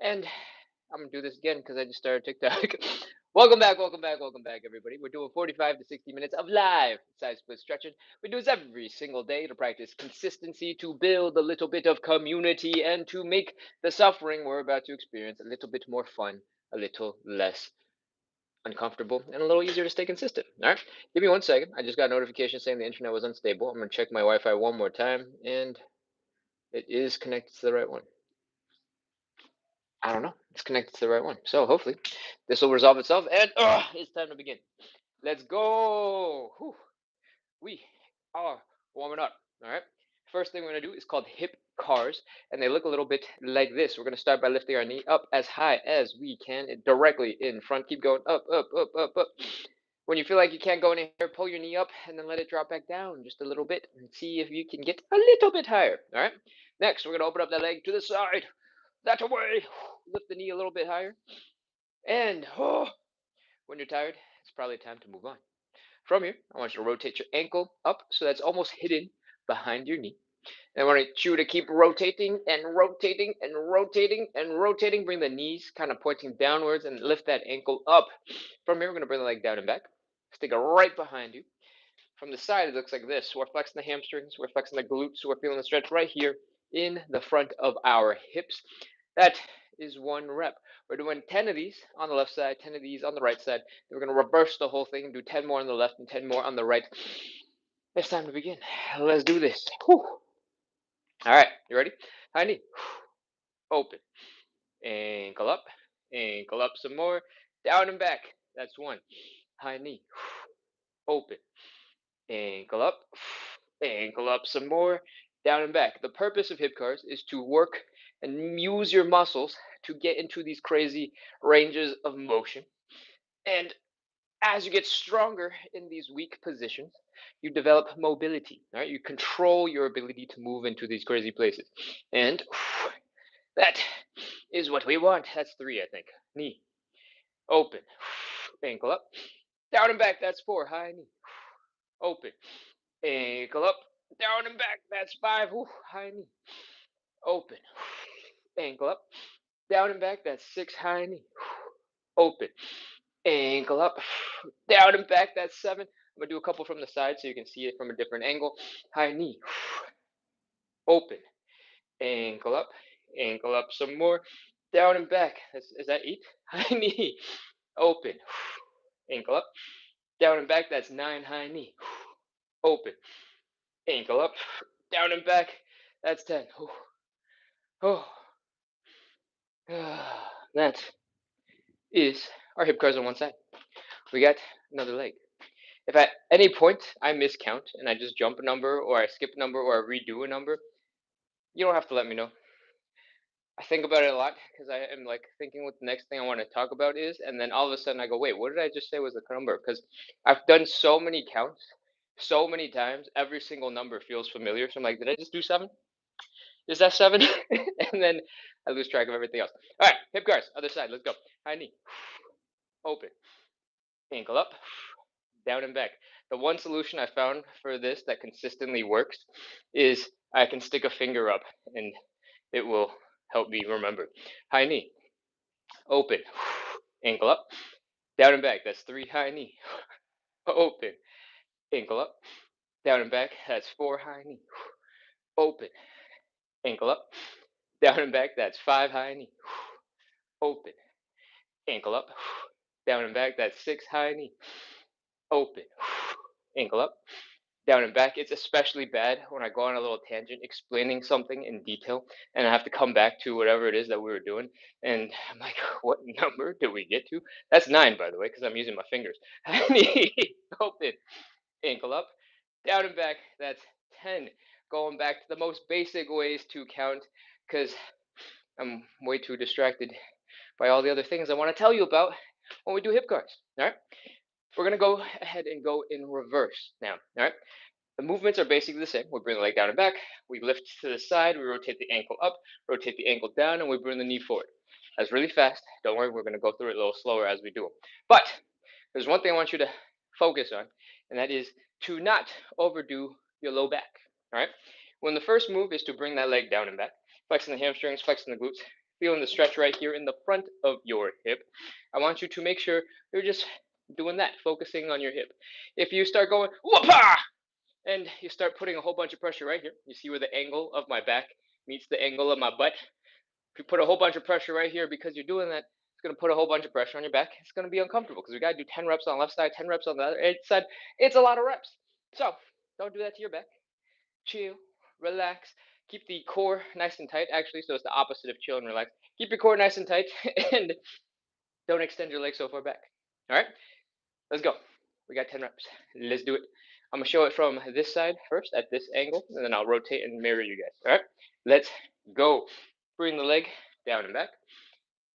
And I'm gonna do this again because I just started TikTok. Welcome back, everybody. We're doing 45 to 60 minutes of live side split stretching. We do this every single day to practice consistency, to build a little bit of community, and to make the suffering we're about to experience a little bit more fun, a little less uncomfortable, and a little easier to stay consistent. All right, give me 1 second. I just got a notification saying the internet was unstable. I'm gonna check my Wi-Fi one more time, and it is connected to the right one. I don't know. It's connected to the right one. So hopefully this will resolve itself. And it's time to begin. Let's go. Whew. We are warming up. All right. First thing we're going to do is called hip cars. And they look a little bit like this. We're going to start by lifting our knee up as high as we can, directly in front. Keep going up, up, up, up, up. When you feel like you can't go any higher, pull your knee up and then let it drop back down just a little bit and see if you can get a little bit higher. All right. Next, we're going to open up that leg to the side. That away. Lift the knee a little bit higher. And when you're tired, it's probably time to move on. From here, I want you to rotate your ankle up so that's almost hidden behind your knee. And I want you to keep rotating and rotating and rotating and rotating. Bring the knees kind of pointing downwards and lift that ankle up. From here, we're going to bring the leg down and back. Stick it right behind you. From the side, it looks like this. We're flexing the hamstrings. We're flexing the glutes. We're feeling the stretch right here in the front of our hips. That is 1 rep. We're doing 10 of these on the left side, 10 of these on the right side. Then we're going to reverse the whole thing and do 10 more on the left and 10 more on the right. It's time to begin. Let's do this. Whew. All right, you ready? High knee. Open. Ankle up some more. Down and back. That's 1. High knee. Open. Ankle up some more, down and back. The purpose of hip cars is to work and use your muscles to get into these crazy ranges of motion. And as you get stronger in these weak positions, you develop mobility. Right? You control your ability to move into these crazy places. And that is what we want. That's 3, I think. Knee, open, ankle up, down and back. That's 4. High knee, open, ankle up, down and back. That's 5. Ooh, high knee. Open. Ankle up. Down and back. That's 6. High knee. Open. Ankle up. Down and back. That's 7. I'm going to do a couple from the side so you can see it from a different angle. High knee. Open. Ankle up. Ankle up some more. Down and back. Is that 8? High knee. Open. Ankle up. Down and back. That's 9. High knee. Open. Ankle up. Down and back. That's 10. Oh, that is our hip cars on one side. We got another leg. If at any point I miscount and I just jump a number or I skip a number or I redo a number, you don't have to let me know. I think about it a lot because I am like thinking what the next thing I want to talk about is, and then all of a sudden I go, wait, what did I just say was the number? Because I've done so many counts so many times, every single number feels familiar. So I'm like, did I just do 7? Is that 7? And then I lose track of everything else. All right, hip cars, other side. Let's go. High knee, open, ankle up, down and back. The one solution I found for this that consistently works is I can stick a finger up and it will help me remember. High knee, open, ankle up, down and back. That's 3. High knee, open, ankle up, down and back. That's 4. High knee, open, ankle up, down and back. That's 5. High knee, open, ankle up, down and back. That's 6. High knee, open, ankle up, down and back. It's especially bad when I go on a little tangent explaining something in detail and I have to come back to whatever it is that we were doing. And I'm like, what number did we get to? That's 9, by the way, because I'm using my fingers. Knee, open, ankle up, down and back. That's 10. Going back to the most basic ways to count because I'm way too distracted by all the other things I want to tell you about when we do hip cars. All right. We're going to go ahead and go in reverse now. All right. The movements are basically the same. We bring the leg down and back. We lift to the side. We rotate the ankle up, rotate the ankle down, and we bring the knee forward. That's really fast. Don't worry. We're going to go through it a little slower as we do them. But there's one thing I want you to focus on, and that is to not overdo your low back. All right. When the first move is to bring that leg down and back, flexing the hamstrings, flexing the glutes. feeling the stretch right here in the front of your hip. I want you to make sure you're just doing that, focusing on your hip. If you start going, whoopah, and you start putting a whole bunch of pressure right here, you see where the angle of my back meets the angle of my butt. If you put a whole bunch of pressure right here because you're doing that, it's going to put a whole bunch of pressure on your back. It's going to be uncomfortable because we got to do 10 reps on the left side, 10 reps on the other side. It's a lot of reps. So don't do that to your back. Chill, relax, keep the core nice and tight. Actually, so it's the opposite of chill and relax. Keep your core nice and tight and don't extend your legs so far back. All right, let's go. We got 10 reps. Let's do it. I'm gonna show it from this side first at this angle, and then I'll rotate and mirror you guys. All right, let's go. Bring the leg down and back.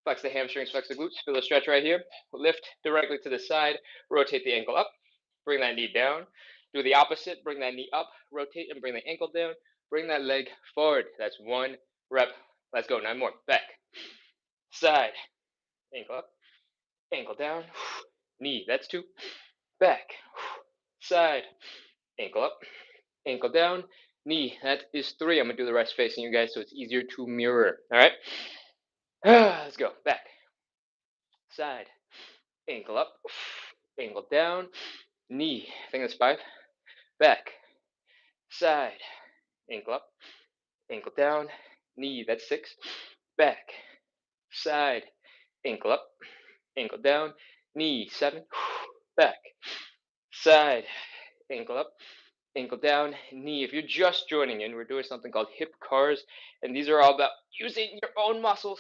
Flex the hamstrings, flex the glutes. Feel the stretch right here. Lift directly to the side. Rotate the ankle up. Bring that knee down. Do the opposite. Bring that knee up. Rotate and bring the ankle down. Bring that leg forward. That's 1 rep. Let's go. 9 more. Back. Side. Ankle up. Ankle down. Knee. That's 2. Back. Side. Ankle up. Ankle down. Knee. That is 3. I'm going to do the rest facing you guys so it's easier to mirror. All right. Let's go. Back. Side. Ankle up. Ankle down. Knee. I think that's 5. Back. Side. Ankle up. Ankle down. Knee. That's 6. Back. Side. Ankle up. Ankle down. Knee. 7. Back. Side. Ankle up. Ankle down. Knee. If you're just joining in, we're doing something called hip cars. And these are all about using your own muscles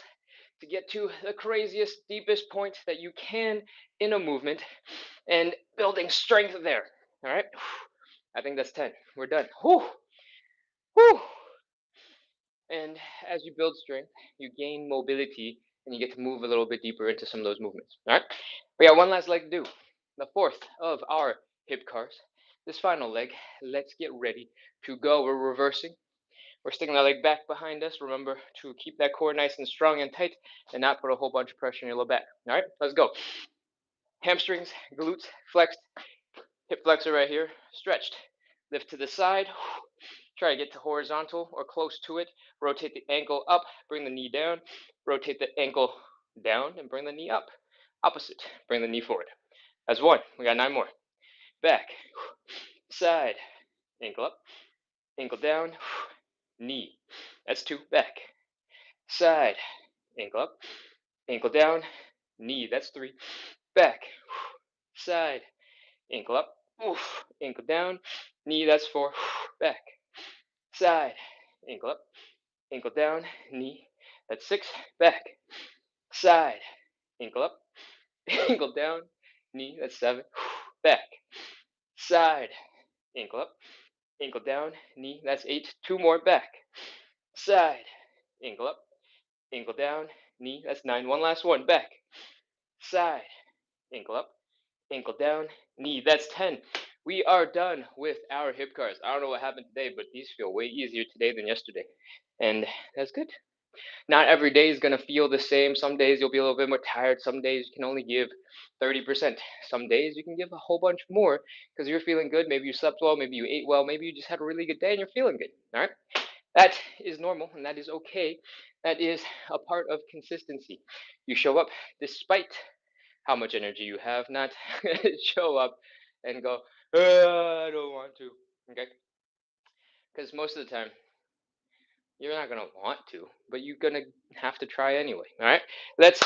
to get to the craziest, deepest point that you can in a movement and building strength there. All right. I think that's 10. We're done. Whew. Whew. And as you build strength, you gain mobility and you get to move a little bit deeper into some of those movements. All right. We got one last leg to do. The fourth of our hip cars. This final leg, let's get ready to go. We're reversing. We're sticking the leg back behind us. Remember to keep that core nice and strong and tight and not put a whole bunch of pressure on your low back. All right, let's go. Hamstrings, glutes, flexed, hip flexor right here, stretched. Lift to the side. Try to get to horizontal or close to it. Rotate the ankle up, bring the knee down. Rotate the ankle down and bring the knee up. Opposite, bring the knee forward. That's 1. We got 9 more. Back, side, ankle up, ankle down, knee. That's 2. Back, side, ankle up, ankle down, knee. That's 3. Back, side, ankle up, ankle down, knee. That's 4. Back, side, ankle up, ankle down, knee. That's 6. Back, side, ankle up, ankle down, knee. That's 7. Back, side, ankle up, ankle down, knee. That's 8. 2 more. Back, side, ankle up, ankle down, knee. That's 9. One last one. Back, side, ankle up, ankle down, knee. That's 10. We are done with our hip cars. I don't know what happened today, but these feel way easier today than yesterday. And that's good. Not every day is going to feel the same. Some days you'll be a little bit more tired. Some days you can only give 30%. Some days you can give a whole bunch more because you're feeling good. Maybe you slept well. Maybe you ate well. Maybe you just had a really good day and you're feeling good. All right. That is normal and that is okay. That is a part of consistency. You show up despite how much energy you have, not show up and go, I don't want to. Okay? Because most of the time, you're not going to want to, but you're going to have to try anyway. All right? Let's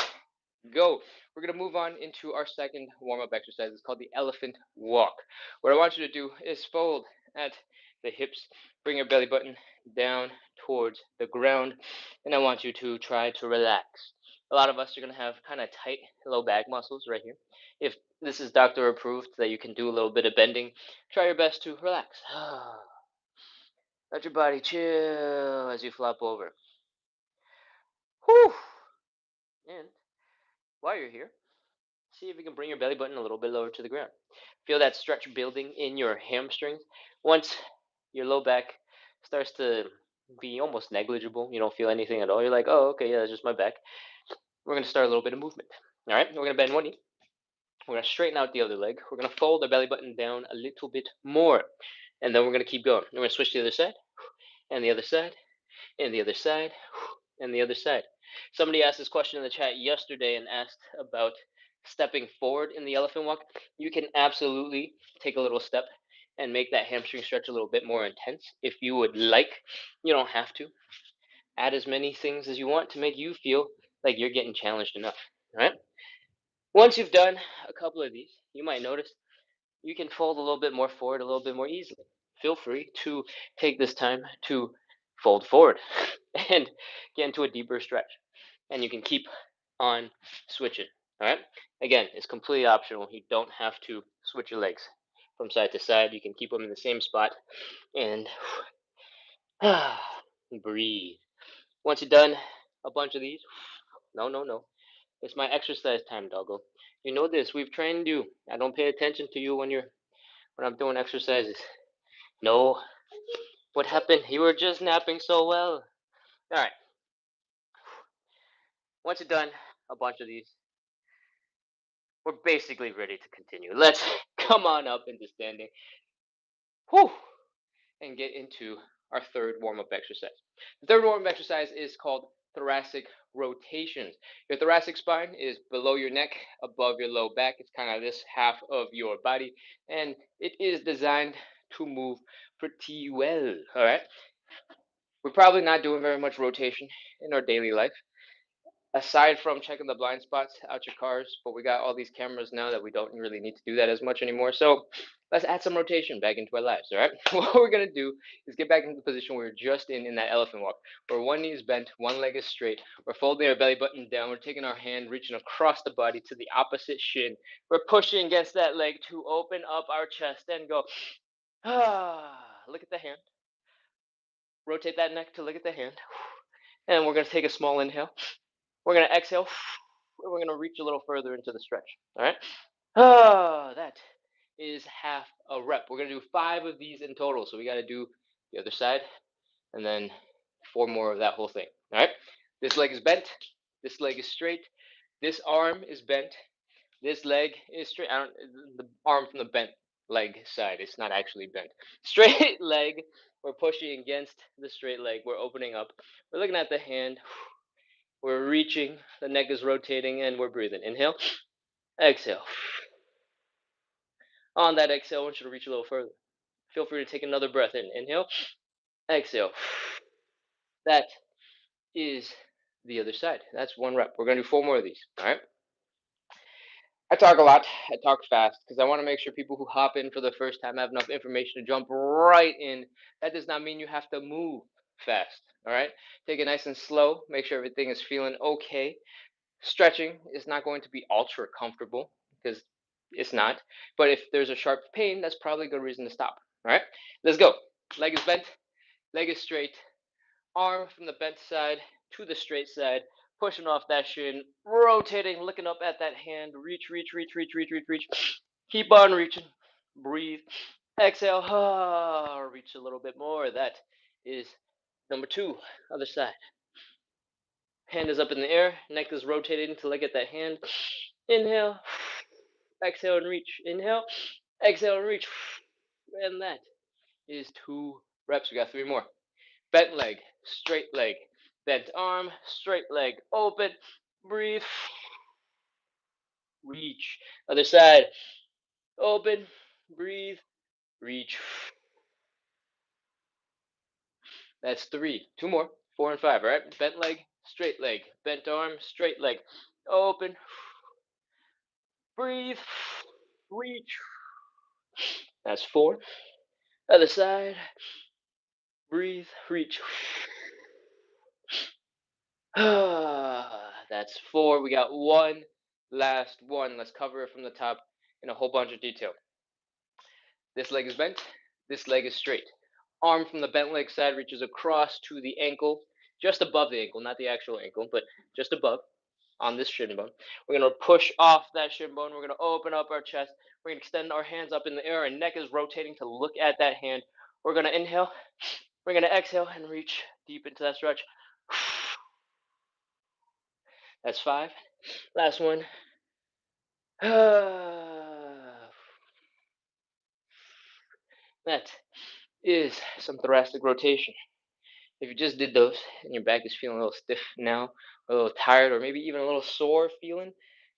go. We're going to move on into our second warm up exercise. It's called the elephant walk. What I want you to do is fold at the hips, bring your belly button down towards the ground, and I want you to try to relax. A lot of us are going to have kind of tight low back muscles right here. If this is doctor approved that you can do a little bit of bending, try your best to relax. Let your body chill as you flop over. Whew. And while you're here, see if you can bring your belly button a little bit lower to the ground. Feel that stretch building in your hamstrings. Once your low back starts to be almost negligible, you don't feel anything at all, you're like, oh, okay, yeah, that's just my back. We're going to start a little bit of movement. All right, we're going to bend one knee. We're going to straighten out the other leg. We're going to fold the belly button down a little bit more. And then we're going to keep going. We're going to switch to the other side, and the other side, and the other side, and the other side. Somebody asked this question in the chat yesterday and asked about stepping forward in the elephant walk. You can absolutely take a little step and make that hamstring stretch a little bit more intense if you would like. You don't have to. Add as many things as you want to make you feel like you're getting challenged enough. All right? Once you've done a couple of these, you might notice you can fold a little bit more forward a little bit more easily. Feel free to take this time to fold forward and get into a deeper stretch. And you can keep on switching. All right. Again, it's completely optional. You don't have to switch your legs from side to side. You can keep them in the same spot and breathe. Once you're done a bunch of these, no. It's my exercise time, doggo. You know this. We've trained you. I don't pay attention to you when I'm doing exercises. No. What happened? You were just napping so well. All right. Once you're done a bunch of these, we're basically ready to continue. Let's come on up into standing. Whew. And get into our third warm-up exercise. The third warm-up exercise is called thoracic rotations. Your thoracic spine is below your neck, above your low back. It's kind of this half of your body, and it is designed to move pretty well. All right. We're probably not doing very much rotation in our daily life, aside from checking the blind spots out your cars, but we got all these cameras now that we don't really need to do that as much anymore. So let's add some rotation back into our lives. All right. What we're gonna do is get back into the position we were just in that elephant walk, where one knee is bent, one leg is straight. We're folding our belly button down. We're taking our hand, reaching across the body to the opposite shin. We're pushing against that leg to open up our chest and go. Look at the hand. Rotate that neck to look at the hand. And we're gonna take a small inhale. We're going to exhale. And we're going to reach a little further into the stretch. All right. That is half a rep. We're going to do 5 of these in total. So we got to do the other side and then 4 more of that whole thing. All right. This leg is bent. This leg is straight. This arm is bent. This leg is straight. The arm from the bent leg side. It's not actually bent. Straight leg. We're pushing against the straight leg. We're opening up. We're looking at the hand. We're reaching, the neck is rotating, and we're breathing. Inhale, exhale. On that exhale, I want you to reach a little further. Feel free to take another breath in. Inhale, exhale. That is the other side. That's 1 rep. We're going to do 4 more of these. All right. I talk a lot. I talk fast because I want to make sure people who hop in for the first time have enough information to jump right in. That does not mean you have to move fast. All right. Take it nice and slow. Make sure everything is feeling okay. Stretching is not going to be ultra comfortable because it's not. But if there's a sharp pain, that's probably a good reason to stop. All right, let's go. Leg is bent, leg is straight, arm from the bent side to the straight side, pushing off that shin, rotating, looking up at that hand. Reach, reach, reach, reach, reach, reach, reach. Keep on reaching. Breathe. Exhale. Reach a little bit more. That is number 2. Other side. Hand is up in the air, neck is rotating to look at that hand. Inhale, exhale and reach. Inhale, exhale and reach. And that is 2 reps. We got 3 more. Bent leg, straight leg, bent arm, straight leg, open, breathe, reach. Other side, open, breathe, reach. That's 3. 2 more. 4 and 5. All right. Bent leg, straight leg, bent arm, straight leg, open, breathe, reach. That's 4. Other side. Breathe, reach. That's 4. We got 1 last one. Let's cover it from the top in a whole bunch of detail. This leg is bent. This leg is straight. Arm from the bent leg side reaches across to the ankle, just above the ankle, not the actual ankle, but just above on this shin bone. We're going to push off that shin bone. We're going to open up our chest. We're going to extend our hands up in the air. Our neck is rotating to look at that hand. We're going to inhale. We're going to exhale and reach deep into that stretch. That's 5. Last one. That is some thoracic rotation. If you just did those and your back is feeling a little stiff now, a little tired, or maybe even a little sore feeling,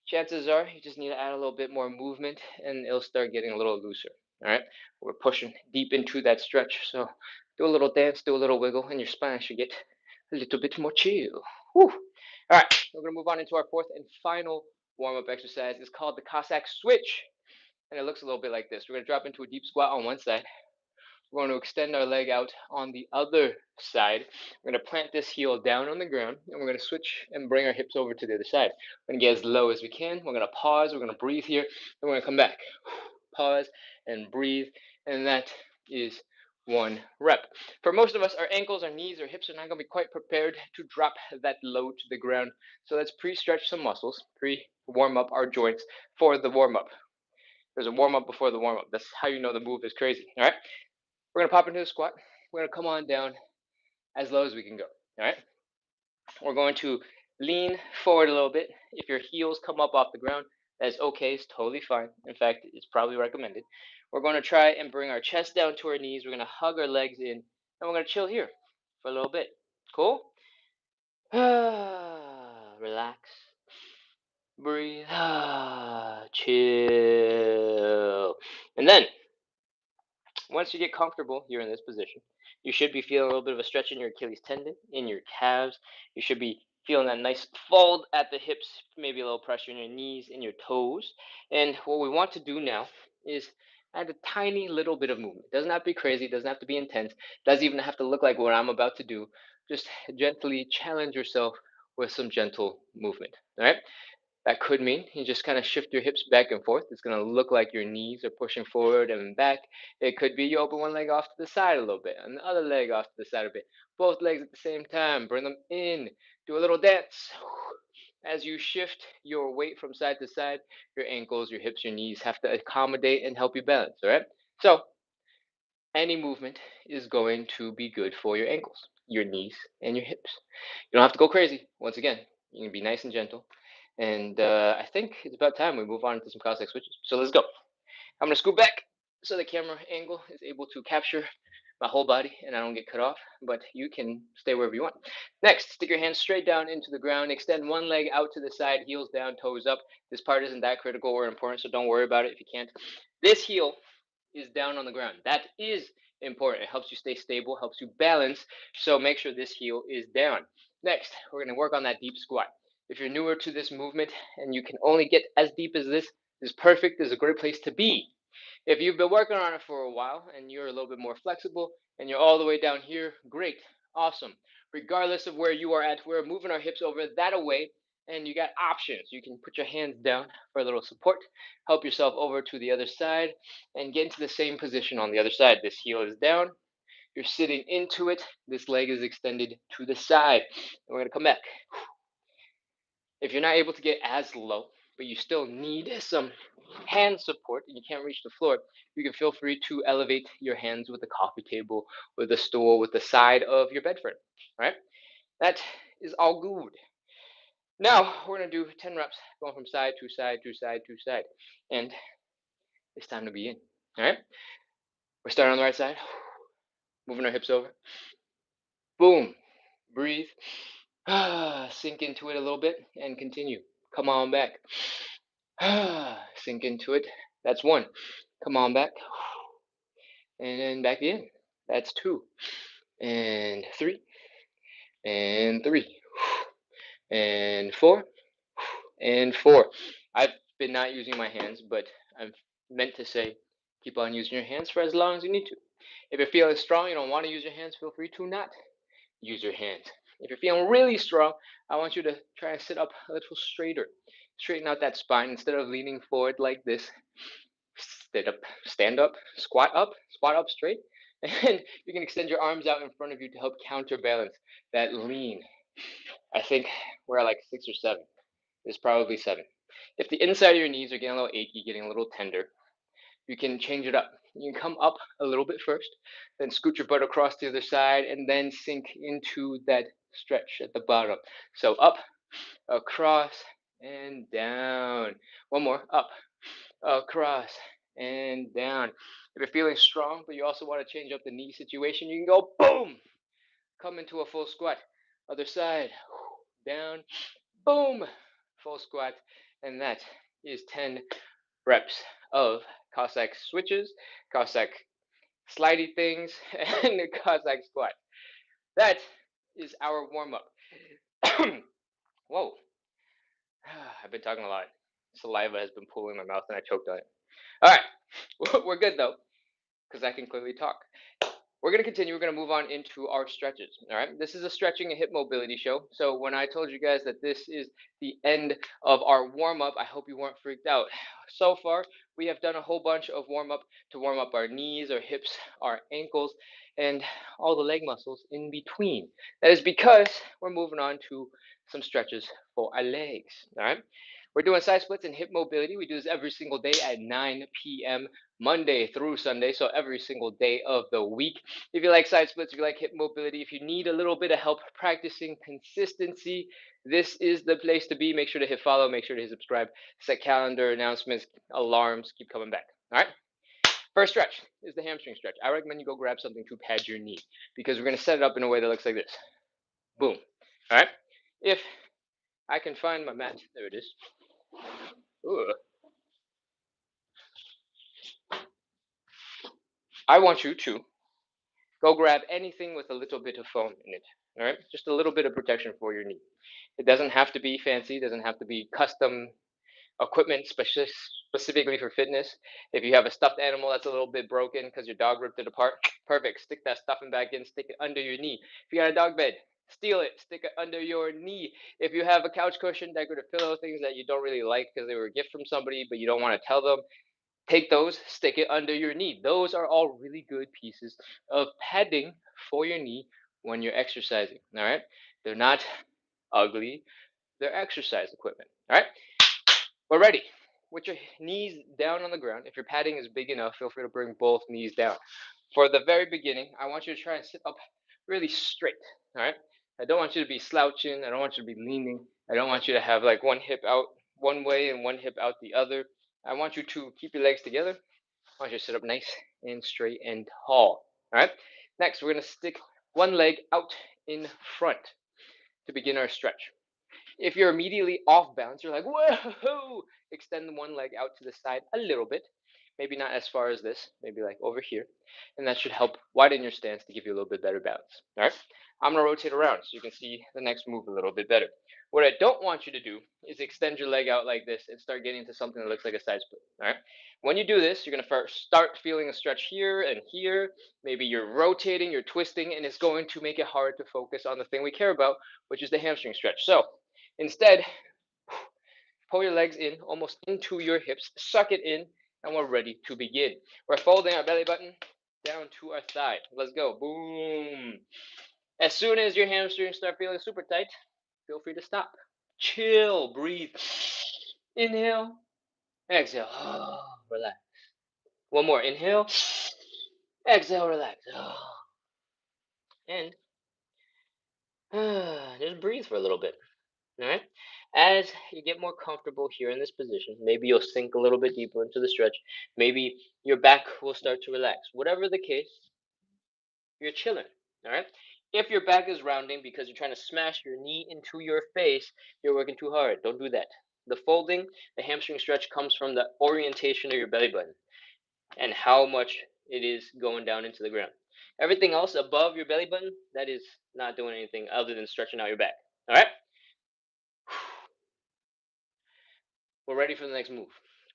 chances are you just need to add a little bit more movement and it'll start getting a little looser. All right, we're pushing deep into that stretch, so do a little dance, do a little wiggle, and your spine should get a little bit more chill. Whew. All right, we're gonna move on into our fourth and final warm-up exercise. It's called the Cossack switch, and it looks a little bit like this. We're gonna drop into a deep squat on one side. We're going to extend our leg out on the other side. We're going to plant this heel down on the ground, and we're going to switch and bring our hips over to the other side. We're going to get as low as we can. We're going to pause. We're going to breathe here, and we're going to come back. Pause and breathe, and that is one rep. For most of us, our ankles, our knees, our hips are not going to be quite prepared to drop that low to the ground. So let's pre-stretch some muscles, pre-warm up our joints for the warm-up. There's a warm-up before the warm-up. That's how you know the move is crazy. All right. We're gonna pop into the squat. We're gonna come on down as low as we can go. All right. We're going to lean forward a little bit. If your heels come up off the ground, that's okay. It's totally fine. In fact, it's probably recommended. We're going to try and bring our chest down to our knees. We're going to hug our legs in, and we're going to chill here for a little bit. Cool? Relax. Breathe. Chill. And then once you get comfortable here in this position, you should be feeling a little bit of a stretch in your Achilles tendon, in your calves. You should be feeling that nice fold at the hips, maybe a little pressure in your knees, in your toes. And what we want to do now is add a tiny little bit of movement. It doesn't have to be crazy, it doesn't have to be intense, it doesn't even have to look like what I'm about to do. Just gently challenge yourself with some gentle movement. All right? That could mean you just kind of shift your hips back and forth. It's going to look like your knees are pushing forward and back. It could be you open one leg off to the side a little bit and the other leg off to the side a bit. Both legs at the same time. Bring them in. Do a little dance. As you shift your weight from side to side, your ankles, your hips, your knees have to accommodate and help you balance. All right? So, any movement is going to be good for your ankles, your knees, and your hips. You don't have to go crazy. Once again, you can be nice and gentle. And I think it's about time we move on to some Cossack switches. So let's go. I'm going to scoot back so the camera angle is able to capture my whole body and I don't get cut off, but you can stay wherever you want. Next, stick your hands straight down into the ground. Extend one leg out to the side, heels down, toes up. This part isn't that critical or important, so don't worry about it if you can't. This heel is down on the ground. That is important. It helps you stay stable, helps you balance. So make sure this heel is down. Next, we're going to work on that deep squat. If you're newer to this movement and you can only get as deep as this is perfect. This is a great place to be. If you've been working on it for a while and you're a little bit more flexible and you're all the way down here, great, awesome. Regardless of where you are at, we're moving our hips over that away and you got options. You can put your hands down for a little support, help yourself over to the other side and get into the same position on the other side. This heel is down, you're sitting into it, this leg is extended to the side. And we're gonna come back. If you're not able to get as low, but you still need some hand support and you can't reach the floor, you can feel free to elevate your hands with the coffee table, with the stool, with the side of your bed frame. All right? That is all good. Now we're gonna do 10 reps, going from side to side to side to side. And it's time to begin. All right? We're starting on the right side, moving our hips over. Boom. Breathe. Sink into it a little bit and continue. Come on back. Sink into it. That's one. Come on back. And then back in. That's two. And three. And three. And four. And four. I've been not using my hands, but I'm meant to say keep on using your hands for as long as you need to. If you're feeling strong, you don't want to use your hands, feel free to not use your hands. If you're feeling really strong, I want you to try and sit up a little straighter. Straighten out that spine instead of leaning forward like this. Stand up, squat up straight, and you can extend your arms out in front of you to help counterbalance that lean. I think we're at like 6 or 7. It's probably 7. If the inside of your knees are getting a little achy, getting a little tender, you can change it up. You can come up a little bit first, then scoot your butt across to the other side, and then sink into that stretch at the bottom. So up, across, and down. One more, up, across, and down. If you're feeling strong, but you also want to change up the knee situation, you can go boom, come into a full squat. Other side, down, boom, full squat, and that is 10 reps of Cossack switches, Cossack slidey things, and the Cossack squat. That is our warm up. Whoa, I've been talking a lot. Saliva has been pooling in my mouth and I choked on it. All right, we're good though, because I can clearly talk. We're going to continue. We're going to move on into our stretches. All right. This is a stretching and hip mobility show. So when I told you guys that this is the end of our warm up, I hope you weren't freaked out. So far, we have done a whole bunch of warm up to warm up our knees, our hips, our ankles, and all the leg muscles in between. That is because we're moving on to some stretches for our legs. All right. We're doing side splits and hip mobility. We do this every single day at 9 p.m. Monday through Sunday, so every single day of the week. If you like side splits, if you like hip mobility, if you need a little bit of help practicing consistency, this is the place to be. Make sure to hit follow, make sure to hit subscribe, set calendar announcements, alarms, keep coming back. All right. First stretch is the hamstring stretch. I recommend you go grab something to pad your knee because we're going to set it up in a way that looks like this. Boom. All right. If I can find my mat, there it is. Ooh. I want you to go grab anything with a little bit of foam in it. All right, just a little bit of protection for your knee. It doesn't have to be fancy. It doesn't have to be custom equipment specifically for fitness. If you have a stuffed animal that's a little bit broken because your dog ripped it apart, perfect. Stick that stuffing back in. Stick it under your knee. If you got a dog bed, steal it. Stick it under your knee. If you have a couch cushion, decorative pillow, things that you don't really like because they were a gift from somebody, but you don't want to tell them, take those, stick it under your knee. Those are all really good pieces of padding for your knee when you're exercising. All right, they're not ugly, they're exercise equipment. All right, we're ready. With your knees down on the ground, if your padding is big enough, feel free to bring both knees down. For the very beginning, I want you to try and sit up really straight. All right, I don't want you to be slouching, I don't want you to be leaning, I don't want you to have like one hip out one way and one hip out the other. I want you to keep your legs together. I want you to sit up nice and straight and tall. All right. Next, we're going to stick one leg out in front to begin our stretch. If you're immediately off balance, you're like, whoa, extend the one leg out to the side a little bit. Maybe not as far as this, maybe like over here. And that should help widen your stance to give you a little bit better balance. All right. I'm going to rotate around so you can see the next move a little bit better. What I don't want you to do is extend your leg out like this and start getting into something that looks like a side split. All right. When you do this, you're going to first start feeling a stretch here and here. Maybe you're rotating, you're twisting, and it's going to make it hard to focus on the thing we care about, which is the hamstring stretch. So instead, pull your legs in almost into your hips, suck it in, and we're ready to begin. We're folding our belly button down to our thigh. Let's go. Boom. As soon as your hamstrings start feeling super tight, feel free to stop. Chill, breathe. Inhale, exhale, relax. One more. Inhale, exhale, relax. And just breathe for a little bit. All right. As you get more comfortable here in this position, maybe you'll sink a little bit deeper into the stretch. Maybe your back will start to relax. Whatever the case, you're chilling. All right. If your back is rounding because you're trying to smash your knee into your face, you're working too hard. Don't do that. The folding, the hamstring stretch comes from the orientation of your belly button and how much it is going down into the ground. Everything else above your belly button, that is not doing anything other than stretching out your back. All right. We're ready for the next move.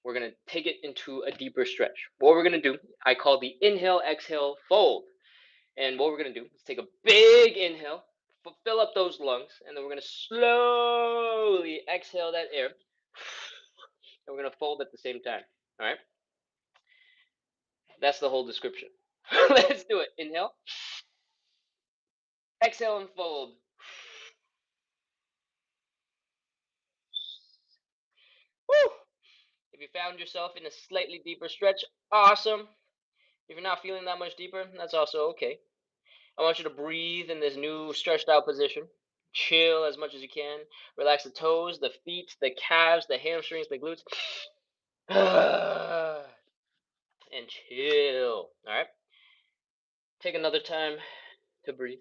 We're going to take it into a deeper stretch. What we're going to do, I call the inhale, exhale, fold. And what we're going to do is take a big inhale, fill up those lungs, and then we're going to slowly exhale that air. And we're going to fold at the same time. All right? That's the whole description. Let's do it. Inhale, exhale, and fold. Woo! If you found yourself in a slightly deeper stretch, awesome. If you're not feeling that much deeper, that's also okay. I want you to breathe in this new stretched out position. Chill as much as you can. Relax the toes, the feet, the calves, the hamstrings, the glutes. And chill. All right. Take another time to breathe.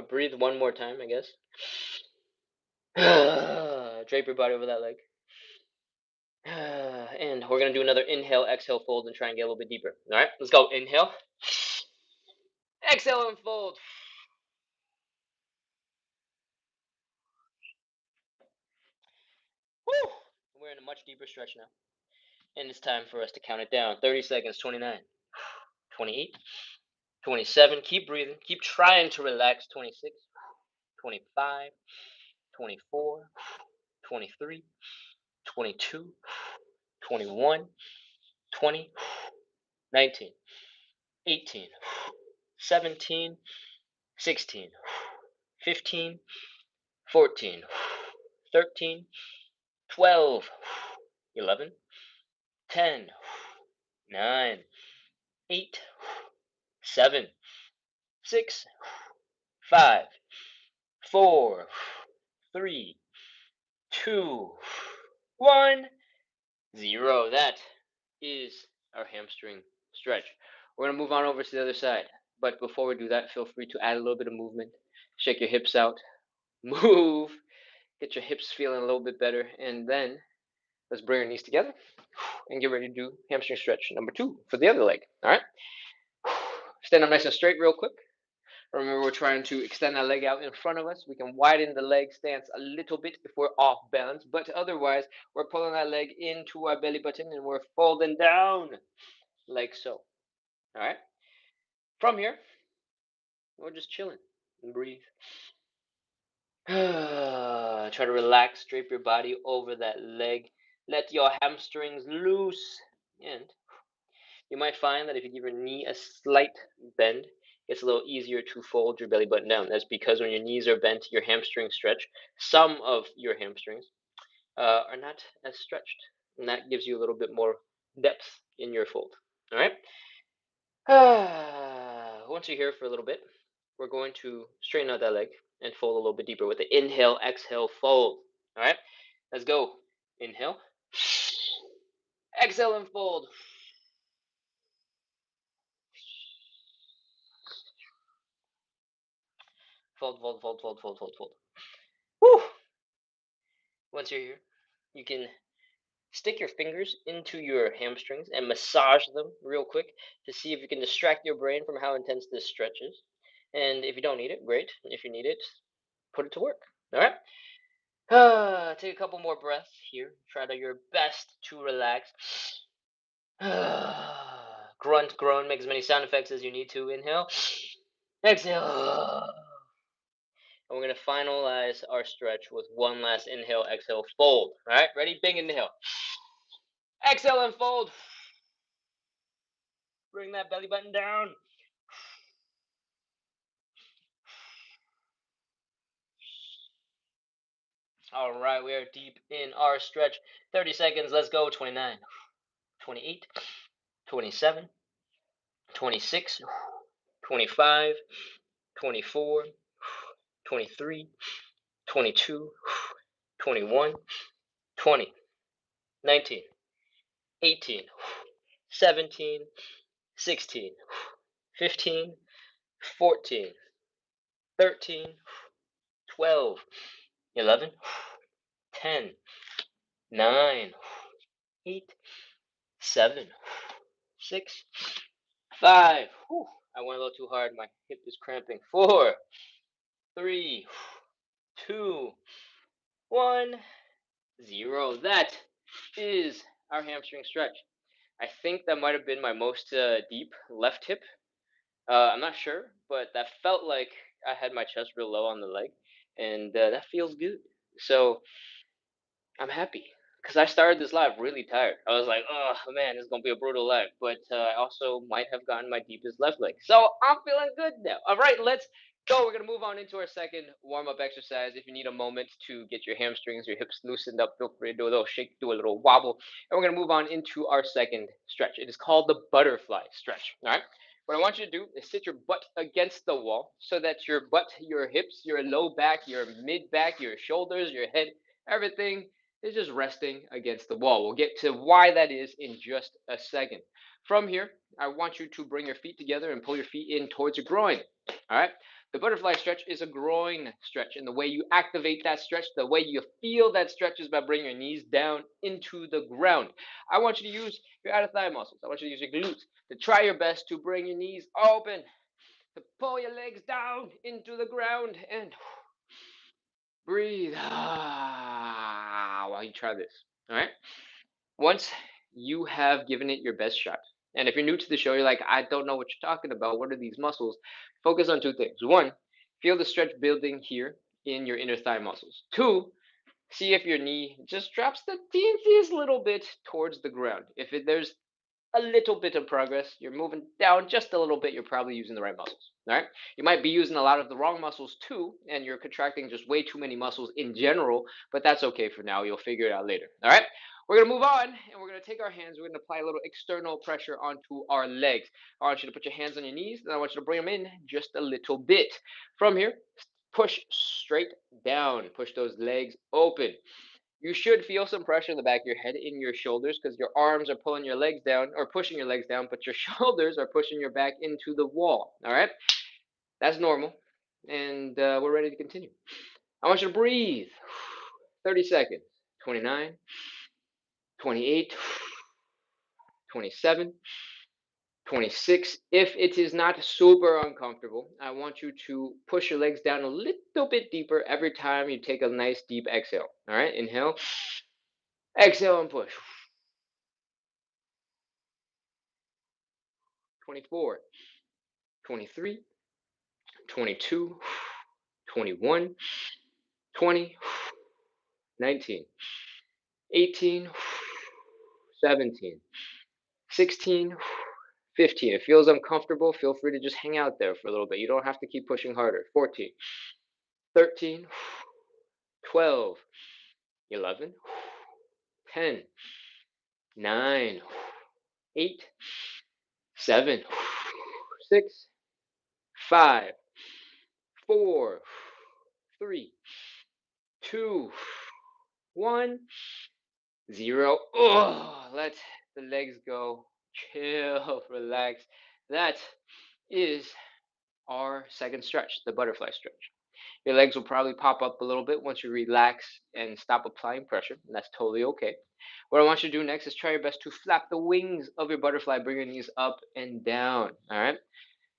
Breathe one more time, I guess. Drape your body over that leg. And we're gonna do another inhale, exhale, fold, and try and get a little bit deeper. All right, let's go. Inhale, exhale, and fold. Woo! We're in a much deeper stretch now, and it's time for us to count it down. 30 seconds. 29, 28, 27. Keep breathing. Keep trying to relax. 26, 25, 24, 23, 22, 21, 20, 19, 18, 17, 16, 15, 14, 13, 12, 11, 10, 9, 8, 7, 6, 5, 4, 3, 2, 1, 0. That is our hamstring stretch. We're going to move on over to the other side. But before we do that, feel free to add a little bit of movement. Shake your hips out. Move. Get your hips feeling a little bit better. And then let's bring our knees together and get ready to do hamstring stretch number 2 for the other leg. All right? Stand up nice and straight real quick. Remember, we're trying to extend that leg out in front of us. We can widen the leg stance a little bit if we're off balance, but otherwise, we're pulling that leg into our belly button and we're folding down like so. All right? From here, we're just chilling and breathe. Try to relax, drape your body over that leg. Let your hamstrings loose. And you might find that if you give your knee a slight bend, it's a little easier to fold your belly button down. That's because when your knees are bent, your hamstrings stretch. Some of your hamstrings are not as stretched, and that gives you a little bit more depth in your fold. All right? Once you're here for a little bit, we're going to straighten out that leg and fold a little bit deeper with the inhale, exhale, fold. All right? Let's go. Inhale. Exhale and fold. Fold, fold, fold, fold, fold, fold, fold. Woo! Once you're here, you can stick your fingers into your hamstrings and massage them real quick to see if you can distract your brain from how intense this stretch is. And if you don't need it, great. If you need it, put it to work. All right? Take a couple more breaths here. Try to your best to relax. Grunt, groan, make as many sound effects as you need to. Inhale. Exhale. And we're going to finalize our stretch with one last inhale, exhale, fold. All right, ready? Big inhale. Exhale and fold. Bring that belly button down. All right, we are deep in our stretch. 30 seconds. Let's go. 29, 28, 27, 26, 25, 24, 23, 22, 21, 20, 19, 18, 17, 16, 15, 14, 13, 12, 11, 10, 9, 8, 7, 6, 5. Whew, I went a little too hard. My hip is cramping. 4, 3, 2, 1, 0. That is our hamstring stretch. I think that might have been my most deep left hip. I'm not sure, but that felt like I had my chest real low on the leg, and that feels good. So I'm happy because I started this live really tired. I was like, oh man, it's gonna be a brutal live, but I also might have gotten my deepest left leg. So I'm feeling good now. All right, let's go. We're gonna move on into our second warm-up exercise. If you need a moment to get your hamstrings, your hips loosened up, feel free to do a little shake, do a little wobble, and we're gonna move on into our second stretch. It is called the butterfly stretch. All right. What I want you to do is sit your butt against the wall so that your butt, your hips, your low back, your mid back, your shoulders, your head, everything is just resting against the wall. We'll get to why that is in just a second. From here, I want you to bring your feet together and pull your feet in towards your groin. All right. The butterfly stretch is a groin stretch, and the way you activate that stretch, the way you feel that stretch is by bringing your knees down into the ground. I want you to use your outer thigh muscles. I want you to use your glutes to try your best to bring your knees open, to pull your legs down into the ground, and breathe while you try this. All right. Once you have given it your best shot, and if you're new to the show, you're like, I don't know what you're talking about. What are these muscles? Focus on two things. One, feel the stretch building here in your inner thigh muscles. Two, see if your knee just drops the teeniest little bit towards the ground. If there's a little bit of progress, you're moving down just a little bit, you're probably using the right muscles. All right. You might be using a lot of the wrong muscles too, and you're contracting just way too many muscles in general, but that's okay for now. You'll figure it out later. All right. We're going to move on and we're going to take our hands. We're going to apply a little external pressure onto our legs. I want you to put your hands on your knees, and I want you to bring them in just a little bit. From here, push straight down. Push those legs open. You should feel some pressure in the back of your head, in your shoulders, because your arms are pulling your legs down or pushing your legs down, but your shoulders are pushing your back into the wall. All right, that's normal, and we're ready to continue. I want you to breathe. 30 seconds. 29, 28, 27, 26. If it is not super uncomfortable, I want you to push your legs down a little bit deeper every time you take a nice deep exhale. All right, inhale, exhale, and push. 24, 23, 22, 21, 20, 19, 18, 17, 16, 15. It feels uncomfortable. Feel free to just hang out there for a little bit. You don't have to keep pushing harder. 14, 13, 12, 11, 10, 9, 8, 7, 6, 5, 4, 3, 2, 1. Zero. Oh, let the legs go. Chill, relax. That is our second stretch, the butterfly stretch. Your legs will probably pop up a little bit once you relax and stop applying pressure, and that's totally okay. What I want you to do next is try your best to flap the wings of your butterfly, bring your knees up and down. All right.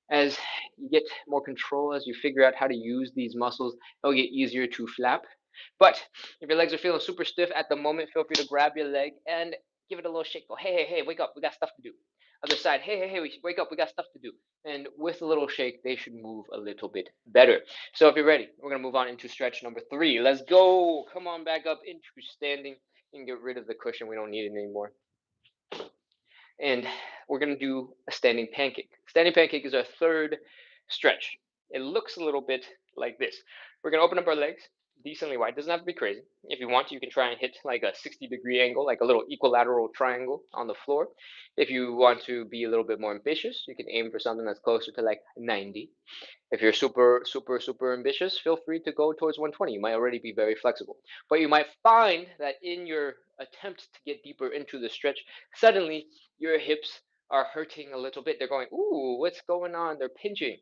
As you get more control, as you figure out how to use these muscles, it'll get easier to flap. But if your legs are feeling super stiff at the moment, feel free to grab your leg and give it a little shake. Go, hey, hey, hey, wake up, we got stuff to do. Other side, hey, hey, hey, wake up, we got stuff to do. And with a little shake, they should move a little bit better. So if you're ready, we're gonna move on into stretch number 3. Let's go. Come on back up into standing and get rid of the cushion. We don't need it anymore, and we're going to do a standing pancake. Standing pancake is our third stretch. It looks a little bit like this. We're going to open up our legs decently wide. It doesn't have to be crazy. If you want, you can try and hit like a 60-degree angle, like a little equilateral triangle on the floor. If you want to be a little bit more ambitious, you can aim for something that's closer to like 90. If you're super, super, super ambitious, feel free to go towards 120. You might already be very flexible. But you might find that in your attempt to get deeper into the stretch, suddenly your hips are hurting a little bit. They're going, ooh, what's going on? They're pinching.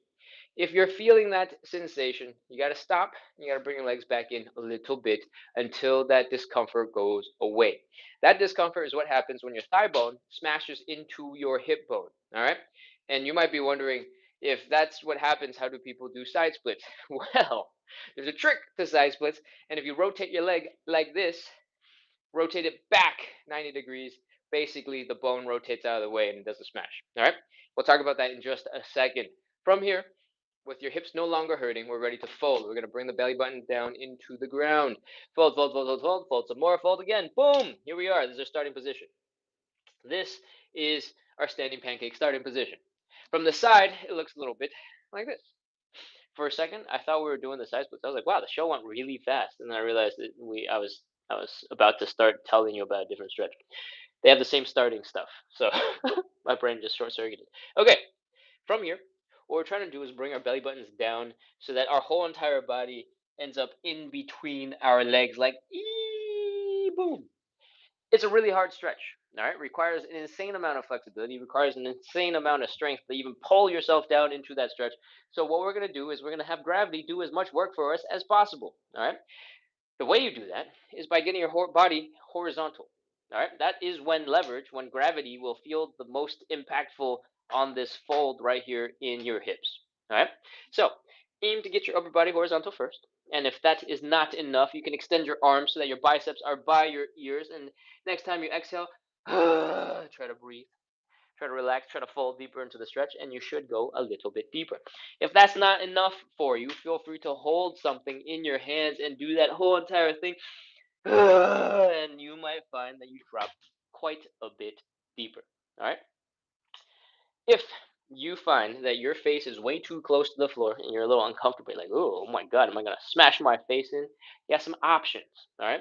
If you're feeling that sensation, you got to stop. You got to bring your legs back in a little bit until that discomfort goes away. That discomfort is what happens when your thigh bone smashes into your hip bone. All right. And you might be wondering, if that's what happens, how do people do side splits? Well, there's a trick to side splits. And if you rotate your leg like this, rotate it back 90 degrees, basically the bone rotates out of the way and it doesn't smash. All right. We'll talk about that in just a second. From here, with your hips no longer hurting, we're ready to fold. We're going to bring the belly button down into the ground. Fold, fold, fold, fold, fold, fold some more, fold again. Boom! Here we are. This is our starting position. This is our standing pancake starting position. From the side, it looks a little bit like this. For a second, I thought we were doing the side splits. I was like, wow, the show went really fast. And then I realized that I was about to start telling you about a different stretch. They have the same starting stuff. So my brain just short circuited. Okay, from here, what we're trying to do is bring our belly buttons down so that our whole entire body ends up in between our legs, like boom. It's a really hard stretch. All right, requires an insane amount of flexibility, requires an insane amount of strength to even pull yourself down into that stretch. So what we're going to do is we're going to have gravity do as much work for us as possible. All right, the way you do that is by getting your body horizontal. All right, that is when leverage, when gravity will feel the most impactful on this fold right here in your hips. All right, so aim to get your upper body horizontal first. And if that is not enough, you can extend your arms so that your biceps are by your ears. And next time you exhale, try to breathe, try to relax, try to fall deeper into the stretch, and you should go a little bit deeper. If that's not enough for you, feel free to hold something in your hands and do that whole entire thing, and you might find that you drop quite a bit deeper. All right. If you find that your face is way too close to the floor and you're a little uncomfortable, like, oh my God, am I going to smash my face in? You have some options. All right.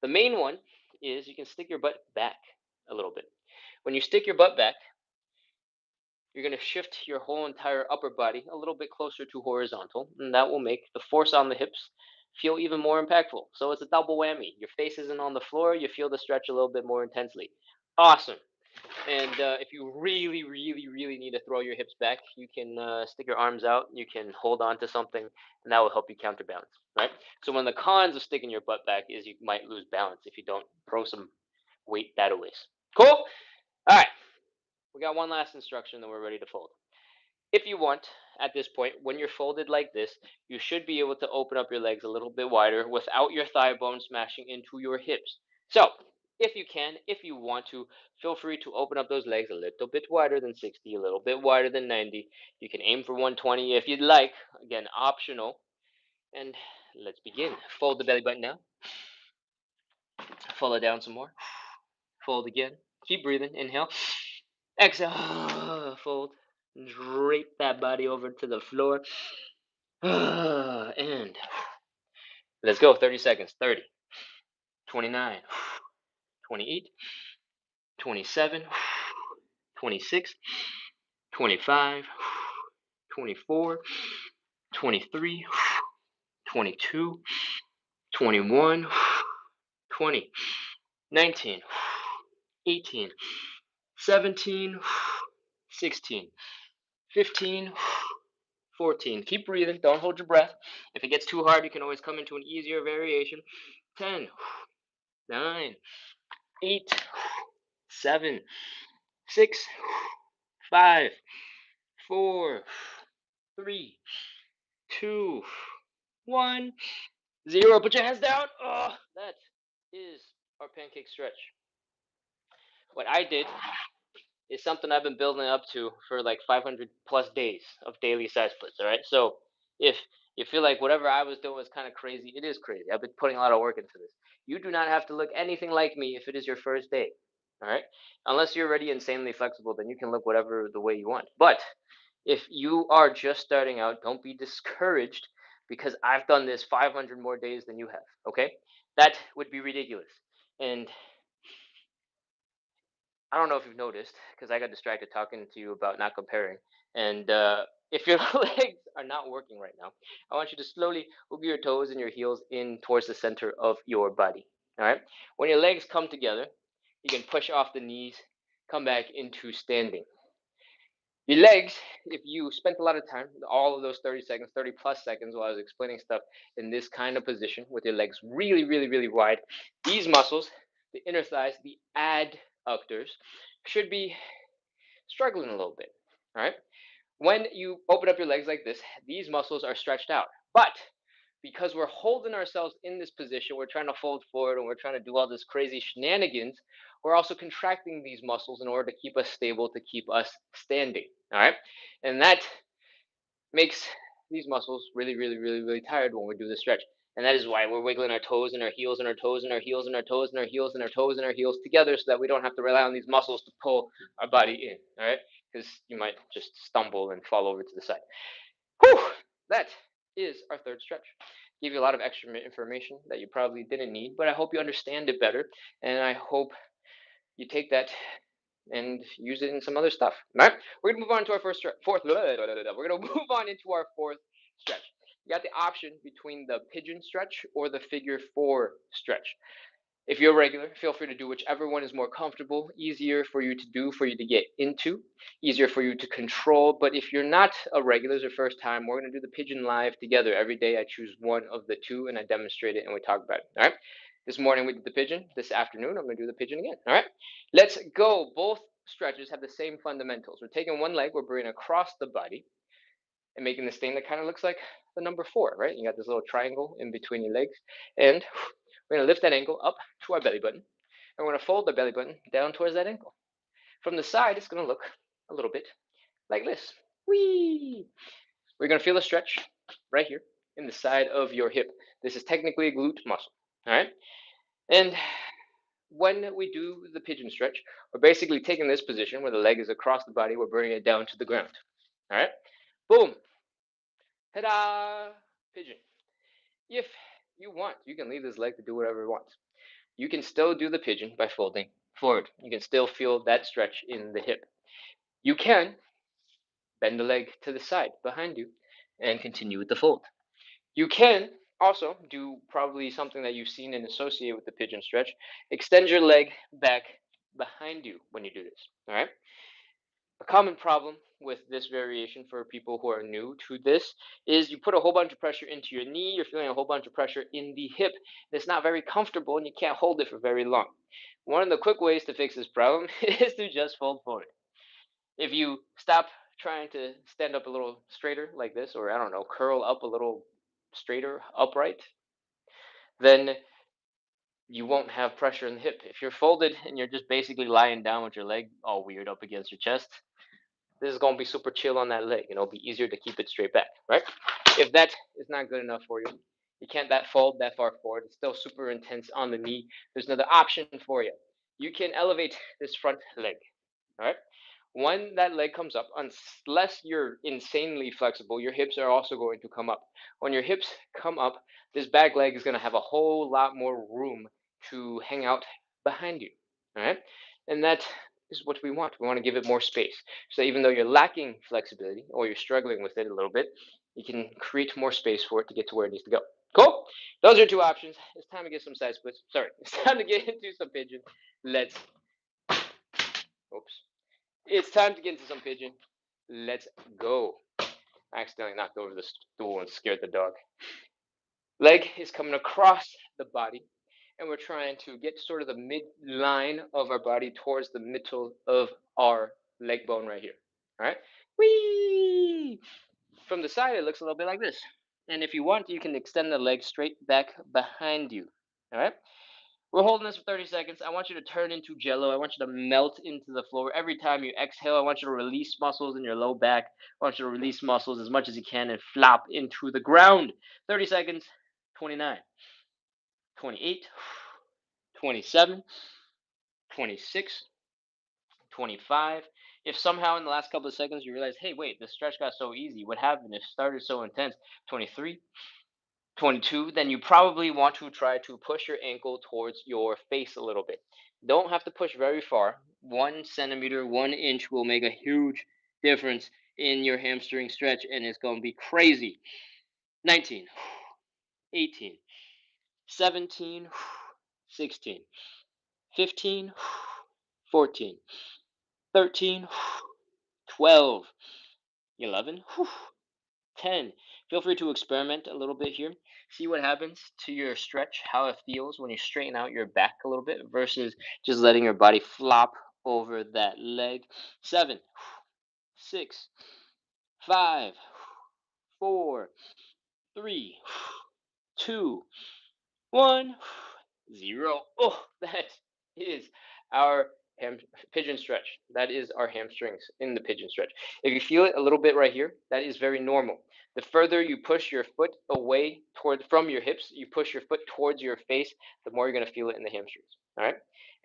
The main one is you can stick your butt back a little bit. When you stick your butt back, you're going to shift your whole entire upper body a little bit closer to horizontal, and that will make the force on the hips feel even more impactful. So it's a double whammy. Your face isn't on the floor, you feel the stretch a little bit more intensely. Awesome. And if you really, really, really need to throw your hips back, you can stick your arms out, you can hold on to something, and that will help you counterbalance, right? So one of the cons of sticking your butt back is you might lose balance if you don't throw some weight that ways. Cool? All right. We got one last instruction, then we're ready to fold. If you want, at this point, when you're folded like this, you should be able to open up your legs a little bit wider without your thigh bone smashing into your hips. So, if you can, if you want to, feel free to open up those legs a little bit wider than 60, a little bit wider than 90. You can aim for 120 if you'd like. Again, optional. And let's begin. Fold the belly button down. Fold it down some more. Fold again. Keep breathing. Inhale. Exhale. Fold. Drape that body over to the floor. And let's go. 30 seconds. 30, 29, 28, 27, 26, 25, 24, 23, 22, 21, 20, 19, 18, 17, 16, 15, 14. Keep breathing. Don't hold your breath. If it gets too hard, you can always come into an easier variation. 10, 9, 8, 7, 6, 5, 4, 3, 2, 1, 0. Put your hands down. Oh, that is our pancake stretch. What I did is something I've been building up to for like 500 plus days of daily side splits. All right. So if you feel like whatever I was doing was kind of crazy, it is crazy. I've been putting a lot of work into this. You do not have to look anything like me if it is your first day. All right. Unless you're already insanely flexible, then you can look whatever the way you want. But if you are just starting out, don't be discouraged because I've done this 500 more days than you have. Okay. That would be ridiculous. And I don't know if you've noticed because I got distracted talking to you about not comparing. And if your legs are not working right now, I want you to slowly move your toes and your heels in towards the center of your body. All right. When your legs come together, you can push off the knees, come back into standing. Your legs, if you spent a lot of time, all of those 30 seconds, 30 plus seconds while I was explaining stuff in this kind of position with your legs really, really, really wide, these muscles, the inner thighs, the adductors, should be struggling a little bit. All right. When you open up your legs like this, these muscles are stretched out. But because we're holding ourselves in this position, we're trying to fold forward and we're trying to do all this crazy shenanigans, we're also contracting these muscles in order to keep us stable, to keep us standing. All right. And that makes these muscles really, really, really, really tired when we do the stretch. And that is why we're wiggling our toes and our heels and our toes and our heels and our toes and our heels and our toes and our heels together so that we don't have to rely on these muscles to pull our body in. All right. Because you might just stumble and fall over to the side. Whew! That is our third stretch. Give you a lot of extra information that you probably didn't need, but I hope you understand it better, and I hope you take that and use it in some other stuff. All right, we're gonna move on to our first stretch. Fourth, we're gonna move on into our fourth stretch. You got the option between the pigeon stretch or the figure four stretch. If you're a regular, feel free to do whichever one is more comfortable, easier for you to do, for you to get into, easier for you to control. But if you're not a regular, it's your first time, we're going to do the pigeon live together. Every day I choose one of the two and I demonstrate it and we talk about it. All right. This morning we did the pigeon. This afternoon I'm going to do the pigeon again. All right. Let's go. Both stretches have the same fundamentals. We're taking one leg, we're bringing across the body and making this thing that kind of looks like the number four, right? You got this little triangle in between your legs, and we're gonna lift that ankle up to our belly button, and we're gonna fold the belly button down towards that ankle. From the side, it's gonna look a little bit like this. Whee! We're gonna feel a stretch right here in the side of your hip. This is technically a glute muscle, all right? And when we do the pigeon stretch, we're basically taking this position where the leg is across the body, we're bringing it down to the ground, all right? Boom, ta-da, pigeon. If you want, you can leave this leg to do whatever it wants. You can still do the pigeon by folding forward. You can still feel that stretch in the hip. You can bend the leg to the side behind you and continue with the fold. You can also do probably something that you've seen and associate with the pigeon stretch. Extend your leg back behind you when you do this. All right. A common problem with this variation for people who are new to this is you put a whole bunch of pressure into your knee, you're feeling a whole bunch of pressure in the hip. It's not very comfortable and you can't hold it for very long. One of the quick ways to fix this problem is to just fold forward. If you stop trying to stand up a little straighter like this, or I don't know, curl up a little straighter, upright, then you won't have pressure in the hip. If you're folded and you're just basically lying down with your leg all weird up against your chest, this is gonna be super chill on that leg, and it'll be easier to keep it straight back, right? If that is not good enough for you, you can't that fold that far forward. It's still super intense on the knee. There's another option for you. You can elevate this front leg, all right? When that leg comes up, unless you're insanely flexible, your hips are also going to come up. When your hips come up, this back leg is going to have a whole lot more room to hang out behind you. All right. And that is what we want. We want to give it more space. So even though you're lacking flexibility or you're struggling with it a little bit, you can create more space for it to get to where it needs to go. Cool. Those are two options. It's time to get some side splits. Sorry, it's time to get into some pigeon. Let's. Oops. It's time to get into some pigeon. Let's go. I accidentally knocked over the stool and scared the dog. Leg is coming across the body, and we're trying to get sort of the midline of our body towards the middle of our leg bone right here. All right? Whee! From the side, it looks a little bit like this. And if you want, you can extend the leg straight back behind you. All right? We're holding this for 30 seconds. I want you to turn into jello. I want you to melt into the floor. Every time you exhale, I want you to release muscles in your low back. I want you to release muscles as much as you can and flop into the ground. 30 seconds, 29, 28, 27, 26, 25. If somehow in the last couple of seconds you realize, hey, wait, the stretch got so easy. What happened? It started so intense. 23, 22, then you probably want to try to push your ankle towards your face a little bit. Don't have to push very far. 1 centimeter, 1 inch will make a huge difference in your hamstring stretch, and it's going to be crazy. 19, 18, 17, 16, 15, 14, 13, 12, 11, 10. Feel free to experiment a little bit here. See what happens to your stretch, how it feels when you straighten out your back a little bit versus just letting your body flop over that leg. 7, 6, 5, 4, 3, 2, 1, 0. Oh, that is our pigeon stretch. That is our hamstrings in the pigeon stretch. If you feel it a little bit right here, that is very normal. The further you push your foot away toward from your hips, you push your foot towards your face, the more you're going to feel it in the hamstrings. All right.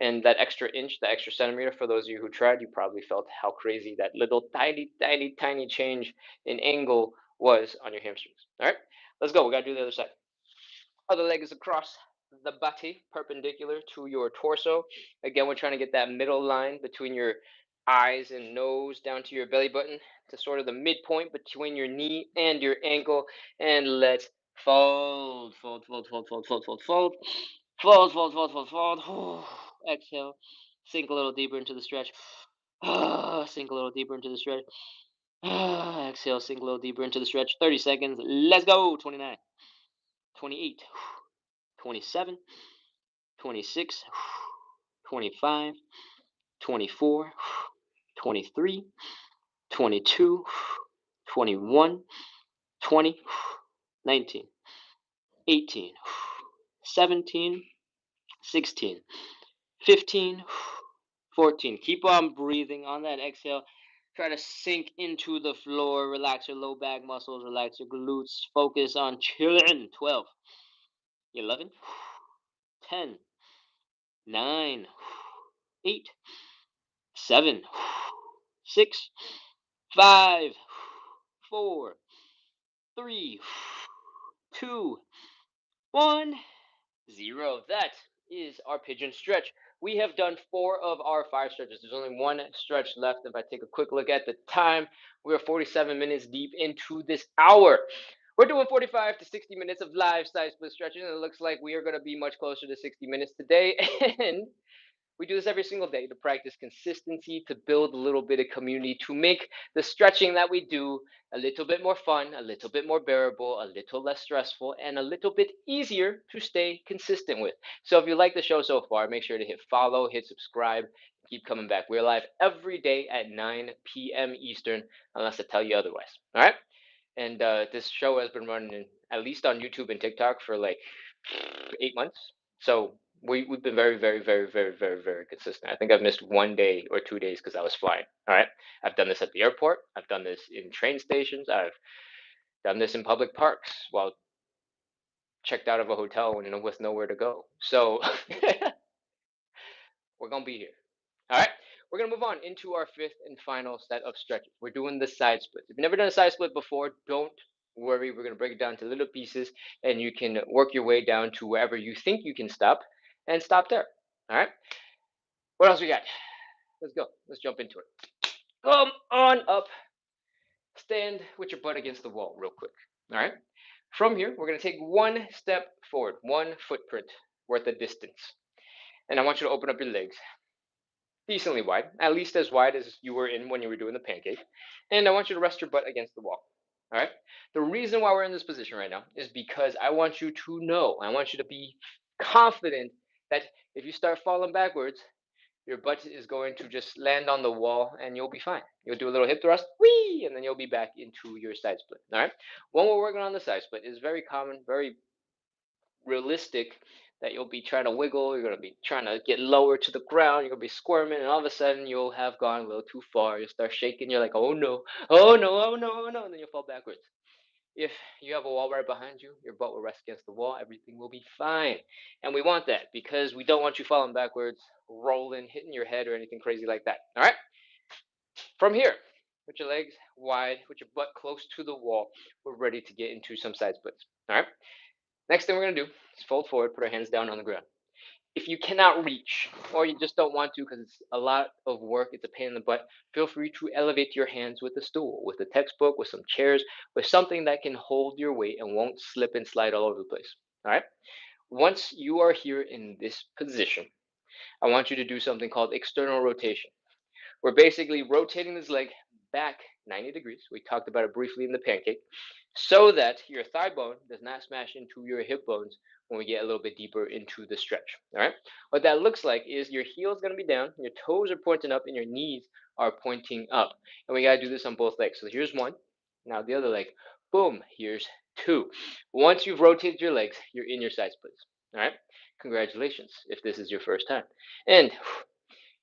And that extra inch, that extra centimeter, for those of you who tried, you probably felt how crazy that little tiny, tiny, tiny change in angle was on your hamstrings. All right. Let's go. We got to do the other side. Other leg is across the body, perpendicular to your torso. Again, we're trying to get that middle line between your eyes and nose down to your belly button to sort of the midpoint between your knee and your ankle. And let's fold, fold, fold, fold, fold, fold, fold, fold. Fold, fold, fold, fold, fold. Exhale. Sink a little deeper into the stretch. Sink a little deeper into the stretch. Exhale, sink a little deeper into the stretch. 30 seconds. Let's go. 29, 28, 27, 26, 25, 24, 23, 22, 21, 20, 19, 18, 17, 16, 15, 14. Keep on breathing on that exhale. Try to sink into the floor. Relax your low back muscles. Relax your glutes. Focus on chilling. 12, 11, 10, 9, 8, 7, 6, 5, 4, 3, 2, 1, 0. That is our pigeon stretch. We have done 4 of our 5 stretches. There's only one stretch left. If I take a quick look at the time, we are 47 minutes deep into this hour. We're doing 45 to 60 minutes of live side split stretching, and it looks like we are going to be much closer to 60 minutes today. And we do this every single day to practice consistency, to build a little bit of community, to make the stretching that we do a little bit more fun, a little bit more bearable, a little less stressful, and a little bit easier to stay consistent with. So if you like the show so far, make sure to hit follow, hit subscribe, keep coming back. We're live every day at 9 p.m. Eastern, unless I tell you otherwise. All right? And this show has been running at least on YouTube and TikTok for like 8 months. So we've been very, very, very, very, very, very consistent. I think I've missed 1 day or 2 days because I was flying. All right. I've done this at the airport. I've done this in train stations. I've done this in public parks while checked out of a hotel and with nowhere to go. So we're gonna be here. All right. We're gonna move on into our fifth and final set of stretches. We're doing the side splits. If you've never done a side split before, don't worry. We're gonna break it down to little pieces, and you can work your way down to wherever you think you can stop, and stop there. All right. What else we got? Let's go. Let's jump into it. Come on up. Stand with your butt against the wall, real quick. All right. From here, we're gonna take one step forward, one footprint worth of distance, and I want you to open up your legs decently wide, at least as wide as you were in when you were doing the pancake. And I want you to rest your butt against the wall. All right. The reason why we're in this position right now is because I want you to know, I want you to be confident that if you start falling backwards, your butt is going to just land on the wall and you'll be fine. You'll do a little hip thrust, whee, and then you'll be back into your side split. All right. When we're working on the side split, is very common, very realistic that you'll be trying to wiggle, you're going to be trying to get lower to the ground, you're going to be squirming, and all of a sudden you'll have gone a little too far. You'll start shaking, you're like, oh no, oh no, oh no, oh no, and then you'll fall backwards. If you have a wall right behind you, your butt will rest against the wall, everything will be fine. And we want that because we don't want you falling backwards, rolling, hitting your head, or anything crazy like that. All right? From here, with your legs wide, with your butt close to the wall, we're ready to get into some side splits. All right? Next thing we're going to do is fold forward, put our hands down on the ground. If you cannot reach or you just don't want to because it's a lot of work, it's a pain in the butt, feel free to elevate your hands with a stool, with a textbook, with some chairs, with something that can hold your weight and won't slip and slide all over the place. All right? Once you are here in this position, I want you to do something called external rotation. We're basically rotating this leg back 90 degrees. We talked about it briefly in the pancake, so that your thigh bone does not smash into your hip bones when we get a little bit deeper into the stretch. All right. What that looks like is your heel is going to be down, your toes are pointing up, and your knees are pointing up. And we got to do this on both legs. So here's one. Now the other leg. Boom. Here's two. Once you've rotated your legs, you're in your side splits. All right. Congratulations if this is your first time. And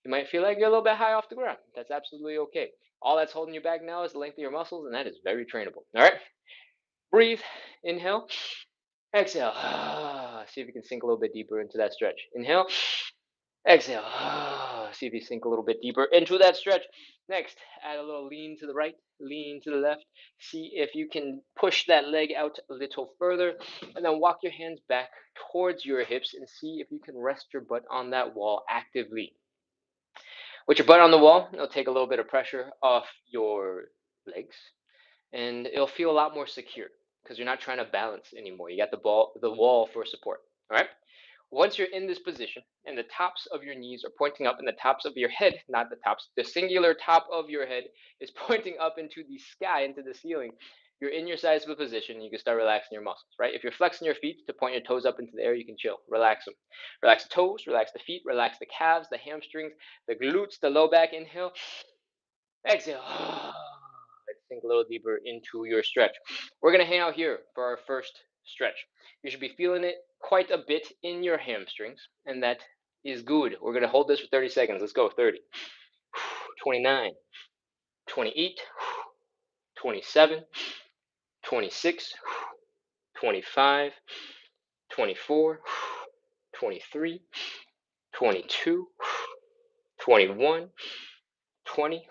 you might feel like you're a little bit high off the ground. That's absolutely okay. All that's holding you back now is the length of your muscles, and that is very trainable. All right. Breathe. Inhale. Exhale. See if you can sink a little bit deeper into that stretch. Inhale. Exhale. See if you sink a little bit deeper into that stretch. Next, add a little lean to the right, lean to the left. See if you can push that leg out a little further, and then walk your hands back towards your hips and see if you can rest your butt on that wall actively. With your butt on the wall, it'll take a little bit of pressure off your legs, and it'll feel a lot more secure because you're not trying to balance anymore. You got the wall for support. All right. Once you're in this position and the tops of your knees are pointing up and the tops of your head, not the tops, the singular top of your head is pointing up into the sky, into the ceiling, you're in your side split position. You can start relaxing your muscles, right? If you're flexing your feet to point your toes up into the air, you can chill, relax them. Relax the toes, relax the feet, relax the calves, the hamstrings, the glutes, the low back. Inhale, exhale. Sink a little deeper into your stretch. We're going to hang out here for our first stretch. You should be feeling it quite a bit in your hamstrings, and that is good. We're going to hold this for 30 seconds. Let's go. 30, 29, 28, 27, 26, 25, 24, 23, 22, 21, 20,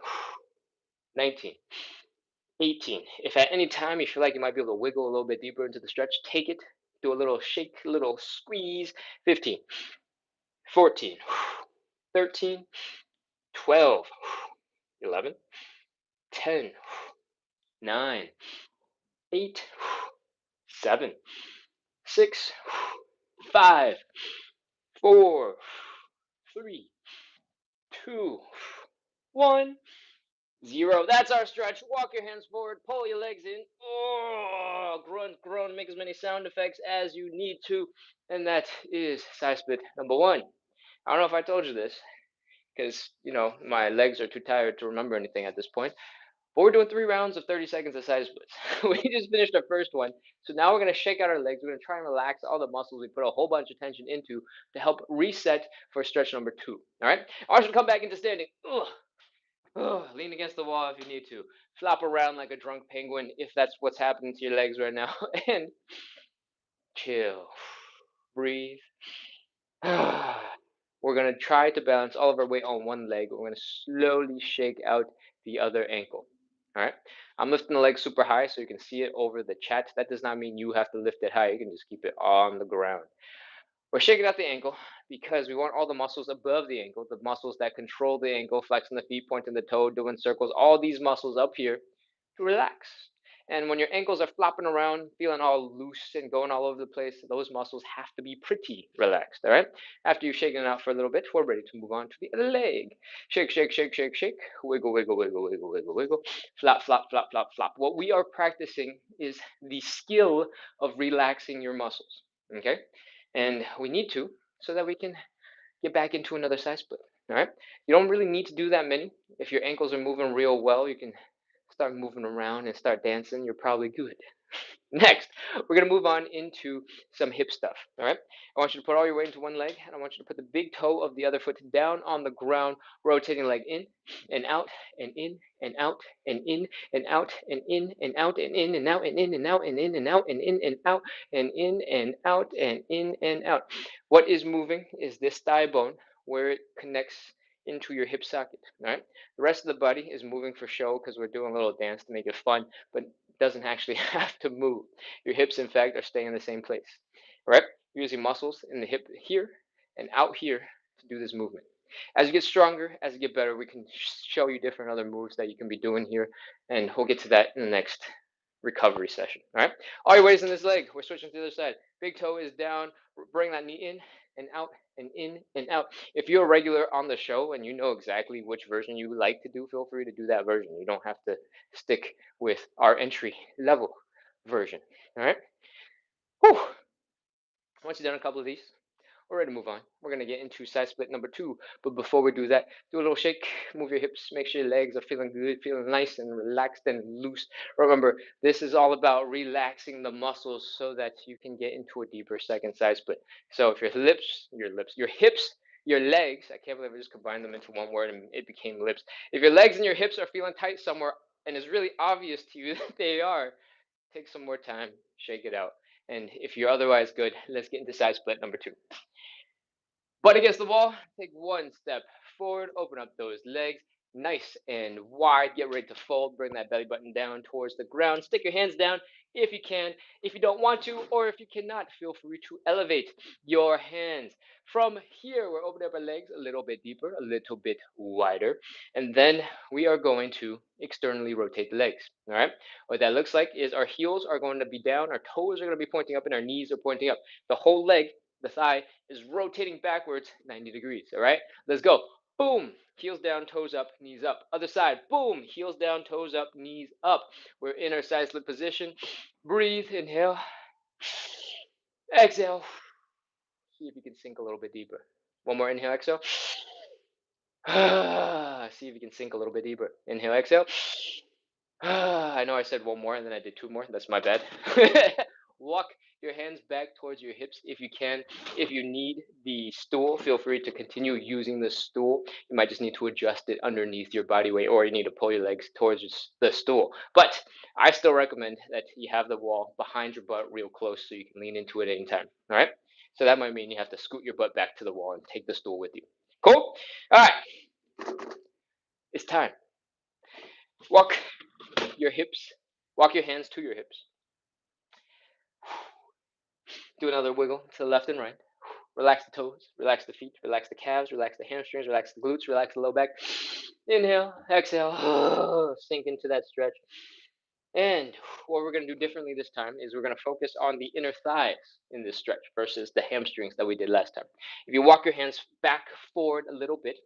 19, 18. If at any time you feel like you might be able to wiggle a little bit deeper into the stretch, take it. Do a little shake, a little squeeze. 15, 14, 13, 12, 11, 10, 9, 8, 7, 6, 5, 4, 3, 2, 1, 0. That's our stretch. Walk your hands forward, pull your legs in. Oh, grunt, groan, make as many sound effects as you need to. And that is side split number 1. I don't know if I told you this because, my legs are too tired to remember anything at this point. But we're doing 3 rounds of 30 seconds of side splits. We just finished our first one. So now we're going to shake out our legs. We're going to try and relax all the muscles we put a whole bunch of tension into to help reset for stretch number 2. All right? Arms will come back into standing. Ugh. Oh, lean against the wall if you need to. Flop around like a drunk penguin if that's what's happening to your legs right now. And chill. Breathe. We're going to try to balance all of our weight on one leg. We're going to slowly shake out the other ankle. All right. I'm lifting the leg super high so you can see it over the chat. That does not mean you have to lift it high. You can just keep it on the ground. We're shaking out the ankle because we want all the muscles above the ankle, the muscles that control the ankle, flexing the feet, pointing the toe, doing circles, all these muscles up here to relax. And when your ankles are flopping around, feeling all loose and going all over the place, those muscles have to be pretty relaxed, all right? After you've shaken it out for a little bit, we're ready to move on to the other leg. Shake, shake, shake, shake, shake. Wiggle, wiggle, wiggle, wiggle, wiggle, wiggle. Flop, flop, flop, flop, flop. What we are practicing is the skill of relaxing your muscles, okay? And we need to so that we can get back into another side split. All right. You don't really need to do that many. If your ankles are moving real well, you can start moving around and start dancing. You're probably good. Next, we're going to move on into some hip stuff. All right. I want you to put all your weight into one leg, and I want you to put the big toe of the other foot down on the ground, rotating the leg in and out and in and out and in and out and in and out and in and out and in and out and in and out and in and out and in and out and in and out. What is moving is this thigh bone where it connects into your hip socket. All right. The rest of the body is moving for show because we're doing a little dance to make it fun, but doesn't actually have to move. Your hips, in fact, are staying in the same place. All right? You're using muscles in the hip here and out here to do this movement. As you get stronger, as you get better, we can show you different other moves that you can be doing here, and we'll get to that in the next recovery session. All right? All your weight is in this leg. We're switching to the other side. Big toe is down. Bring that knee in and out and in and out. If you're a regular on the show and you know exactly which version you like to do, feel free to do that version. You don't have to stick with our entry level version. All right? Whew. Once you've done a couple of these, we're ready to move on. We're going to get into side split number 2. But before we do that, do a little shake, move your hips, make sure your legs are feeling good, feeling nice and relaxed and loose. Remember, this is all about relaxing the muscles so that you can get into a deeper second side split. So if your hips, your legs, I can't believe I just combined them into one word and it became lips. If your legs and your hips are feeling tight somewhere and it's really obvious to you that they are, take some more time, shake it out. And if you're otherwise good, let's get into side split number 2. Butt against the wall, take one step forward, open up those legs nice and wide. Get ready to fold, bring that belly button down towards the ground. Stick your hands down if you can. If you don't want to, or if you cannot, feel free to elevate your hands. From here, we're opening up our legs a little bit deeper, a little bit wider, and then we are going to externally rotate the legs. All right. What that looks like is our heels are going to be down, our toes are going to be pointing up, and our knees are pointing up. The whole leg The thigh is rotating backwards 90 degrees. All right, let's go. Boom, heels down, toes up, knees up. Other side, boom, heels down, toes up, knees up. We're in our side split position. Breathe, inhale, exhale. See if you can sink a little bit deeper. One more inhale, exhale. See if you can sink a little bit deeper. Inhale, exhale. I know I said one more and then I did two more. That's my bad. Walk your hands back towards your hips if you can. If you need the stool, feel free to continue using the stool. You might just need to adjust it underneath your body weight, or you need to pull your legs towards the stool. But I still recommend that you have the wall behind your butt real close so you can lean into it anytime. All right? So that might mean you have to scoot your butt back to the wall and take the stool with you. Cool? All right. It's time. Walk your hips. Walk your hands to your hips. Do another wiggle to the left and right. Relax the toes, relax the feet, relax the calves, relax the hamstrings, relax the glutes, relax the low back. Inhale, exhale, sink into that stretch. And what we're going to do differently this time is we're going to focus on the inner thighs in this stretch versus the hamstrings that we did last time. If you walk your hands back forward a little bit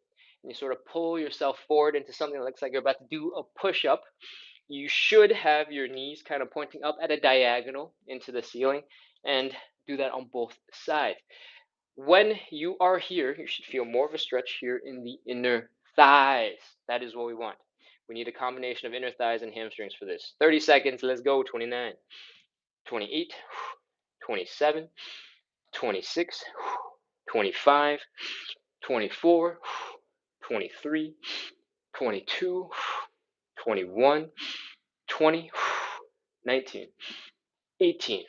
and you sort of pull yourself forward into something that looks like you're about to do a push up, you should have your knees kind of pointing up at a diagonal into the ceiling, and do that on both sides. When you are here, you should feel more of a stretch here in the inner thighs. That is what we want. We need a combination of inner thighs and hamstrings for this. 30 seconds, let's go. 29, 28, 27, 26, 25, 24, 23, 22, 21, 20, 19, 18,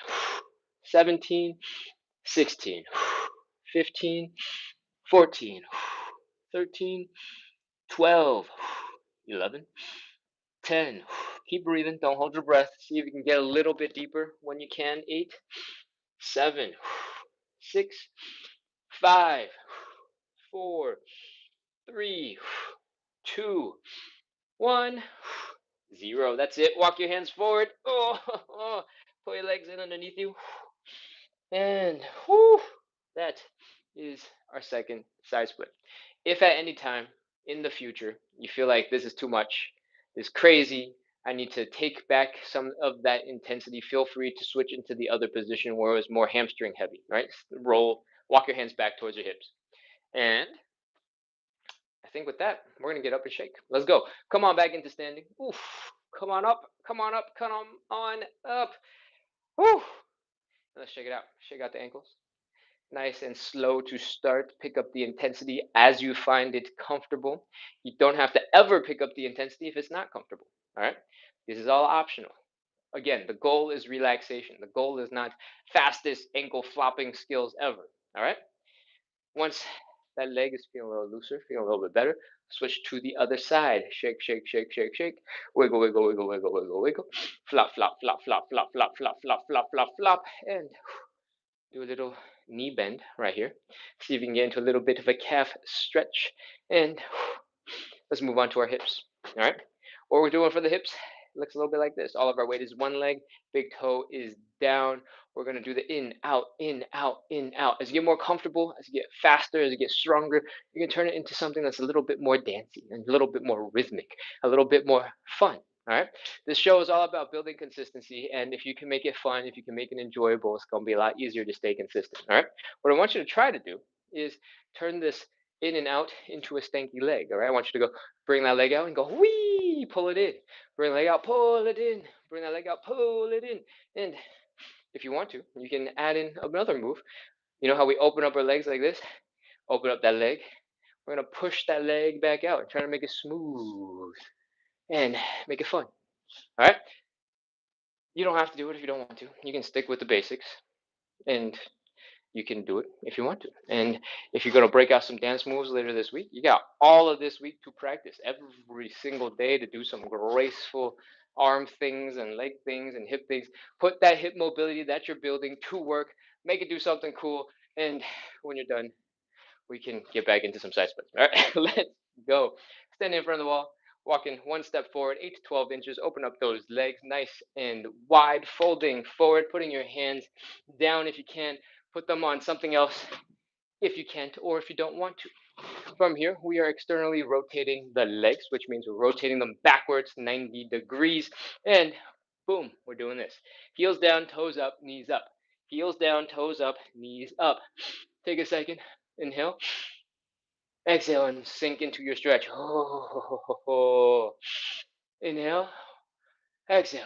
17, 16, 15, 14, 13, 12, 11, 10. Keep breathing. Don't hold your breath. See if you can get a little bit deeper when you can. 8, 7, 6, 5, 4, 3, 2, 1, 0. That's it. Walk your hands forward. Oh, pull your legs in underneath you. And whew, that is our second side split. If at any time in the future you feel like this is too much, this is crazy, I need to take back some of that intensity, feel free to switch into the other position where it was more hamstring heavy, right? Roll, walk your hands back towards your hips. And I think with that, we're going to get up and shake. Let's go. Come on back into standing. Oof. Come on up. Come on up. Come on up. Whew. Let's shake it out. Shake out the ankles. Nice and slow to start. Pick up the intensity as you find it comfortable. You don't have to ever pick up the intensity if it's not comfortable. All right. This is all optional. Again, the goal is relaxation. The goal is not fastest ankle flopping skills ever. All right. Once that leg is feeling a little looser, feeling a little bit better, switch to the other side. Shake, shake, shake, shake, shake. Wiggle, wiggle, wiggle, wiggle, wiggle, wiggle. Flop, flop, flop, flop, flop, flop, flop, flop, flop, flop, flop. And do a little knee bend right here. See if you can get into a little bit of a calf stretch. And let's move on to our hips. All right. What we're doing for the hips looks a little bit like this. All of our weight is one leg, big toe is down. We're going to do the in, out, in, out, in, out. As you get more comfortable, as you get faster, as you get stronger, you can turn it into something that's a little bit more dancey, and a little bit more rhythmic, a little bit more fun. All right. This show is all about building consistency, and if you can make it fun, if you can make it enjoyable, it's going to be a lot easier to stay consistent. All right. What I want you to try to do is turn this in and out into a stanky leg. All right. I want you to go bring that leg out and go whee, pull it in. Bring the leg out, pull it in. Bring that leg out, pull it in. And if you want to, you can add in another move. You know how we open up our legs like this? Open up that leg. We're going to push that leg back out and try to make it smooth and make it fun. All right. You don't have to do it if you don't want to. You can stick with the basics, and you can do it if you want to. And if you're going to break out some dance moves later this week, you got all of this week to practice every single day to do some graceful arm things and leg things and hip things. Put that hip mobility that you're building to work, make it do something cool. And when you're done, we can get back into some side splits. All right, let's go. Stand in front of the wall, walking one step forward, 8 to 12 inches. Open up those legs nice and wide, folding forward, putting your hands down if you can. Put them on something else if you can't or if you don't want to. From here, we are externally rotating the legs, which means we're rotating them backwards 90 degrees. And boom, we're doing this. Heels down, toes up, knees up. Heels down, toes up, knees up. Take a second. Inhale. Exhale and sink into your stretch. Inhale. Exhale.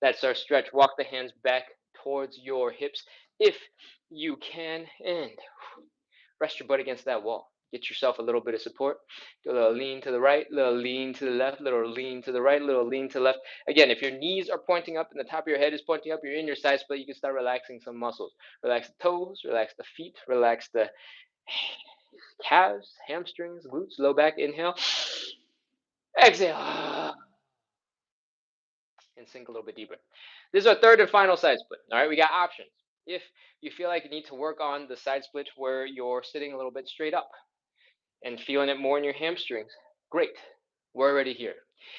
That's our stretch. Walk the hands back towards your hips if you can. And rest your butt against that wall. Get yourself a little bit of support. Do a little lean to the right, little lean to the left, little lean to the right, little lean to the left. Again, if your knees are pointing up and the top of your head is pointing up, you're in your side split, you can start relaxing some muscles. Relax the toes, relax the feet, relax the calves, hamstrings, glutes, low back. Inhale. Exhale. And sink a little bit deeper. This is our third and final side split. All right, we got options. If you feel like you need to work on the side split where you're sitting a little bit straight up and feeling it more in your hamstrings, great. We're already here.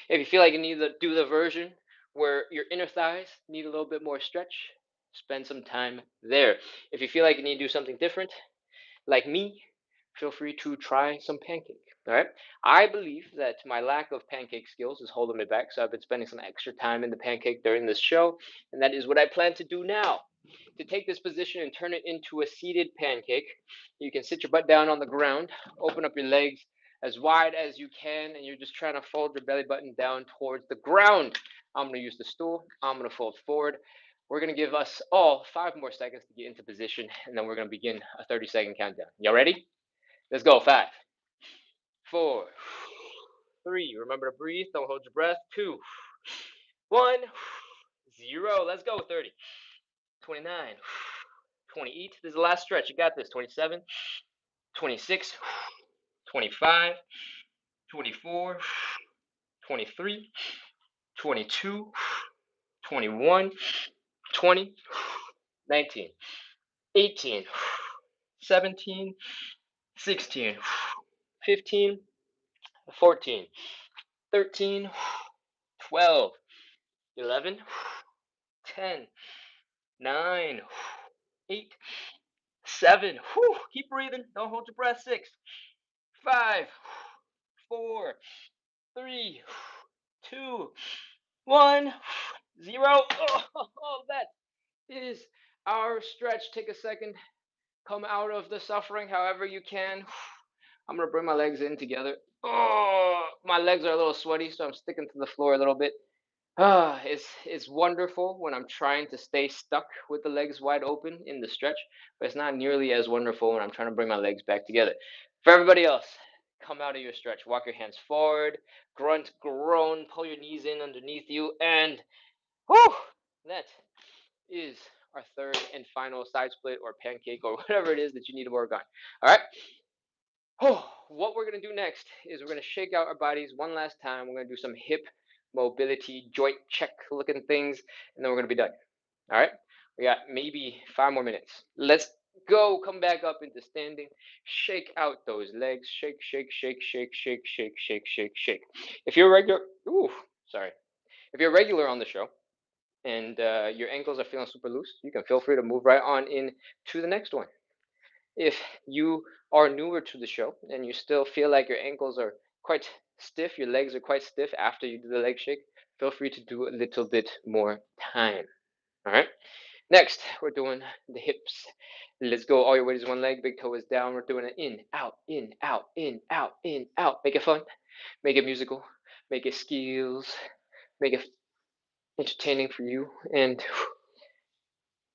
If you feel like you need to do the version where your inner thighs need a little bit more stretch, spend some time there. If you feel like you need to do something different, like me, feel free to try some pancake. All right. I believe that my lack of pancake skills is holding me back, so I've been spending some extra time in the pancake during this show, and that is what I plan to do now. To take this position and turn it into a seated pancake, you can sit your butt down on the ground, open up your legs as wide as you can, and you're just trying to fold your belly button down towards the ground. I'm going to use the stool. I'm going to fold forward. We're going to give us all 5 more seconds to get into position, and then we're going to begin a 30-second countdown. Y'all ready? Let's go. 5, 4, 3. Remember to breathe. Don't hold your breath. 2, 1, 0. Let's go. 30, 29, 28. This is the last stretch. You got this. 27, 26, 25, 24, 23, 22, 21, 20, 19, 18, 17, 16, 15, 14, 13, 12, 11, 10, 9, 8, 7. Keep breathing. Don't hold your breath. 6, 5, 4, 3, 2, 1, 0. Oh, that is our stretch. Take a second. Come out of the suffering however you can. I'm going to bring my legs in together. Oh, my legs are a little sweaty, so I'm sticking to the floor a little bit. It's wonderful when I'm trying to stay stuck with the legs wide open in the stretch, but it's not nearly as wonderful when I'm trying to bring my legs back together. For everybody else, come out of your stretch. Walk your hands forward, grunt, groan, pull your knees in underneath you, and whew, that is our third and final side split or pancake or whatever it is that you need to work on. All right. What we're going to do next is we're going to shake out our bodies one last time. We're going to do some hip mobility, joint check looking things, and then we're going to be done. All right. We got maybe 5 more minutes. Let's go. Come back up into standing. Shake out those legs. Shake, shake, shake, shake, shake, shake, shake, shake, shake. If you're regular, sorry. If you're regular on the show, and your ankles are feeling super loose, you can feel free to move right on in to the next one. If you are newer to the show and you still feel like your ankles are quite stiff, your legs are quite stiff after you do the leg shake, feel free to do a little bit more time. All right. Next, we're doing the hips. Let's go. All your weight is one leg, big toe is down. We're doing it in, out, in, out, in, out, in, out. Make it fun. Make it musical. Make it skills. Make it entertaining for you. And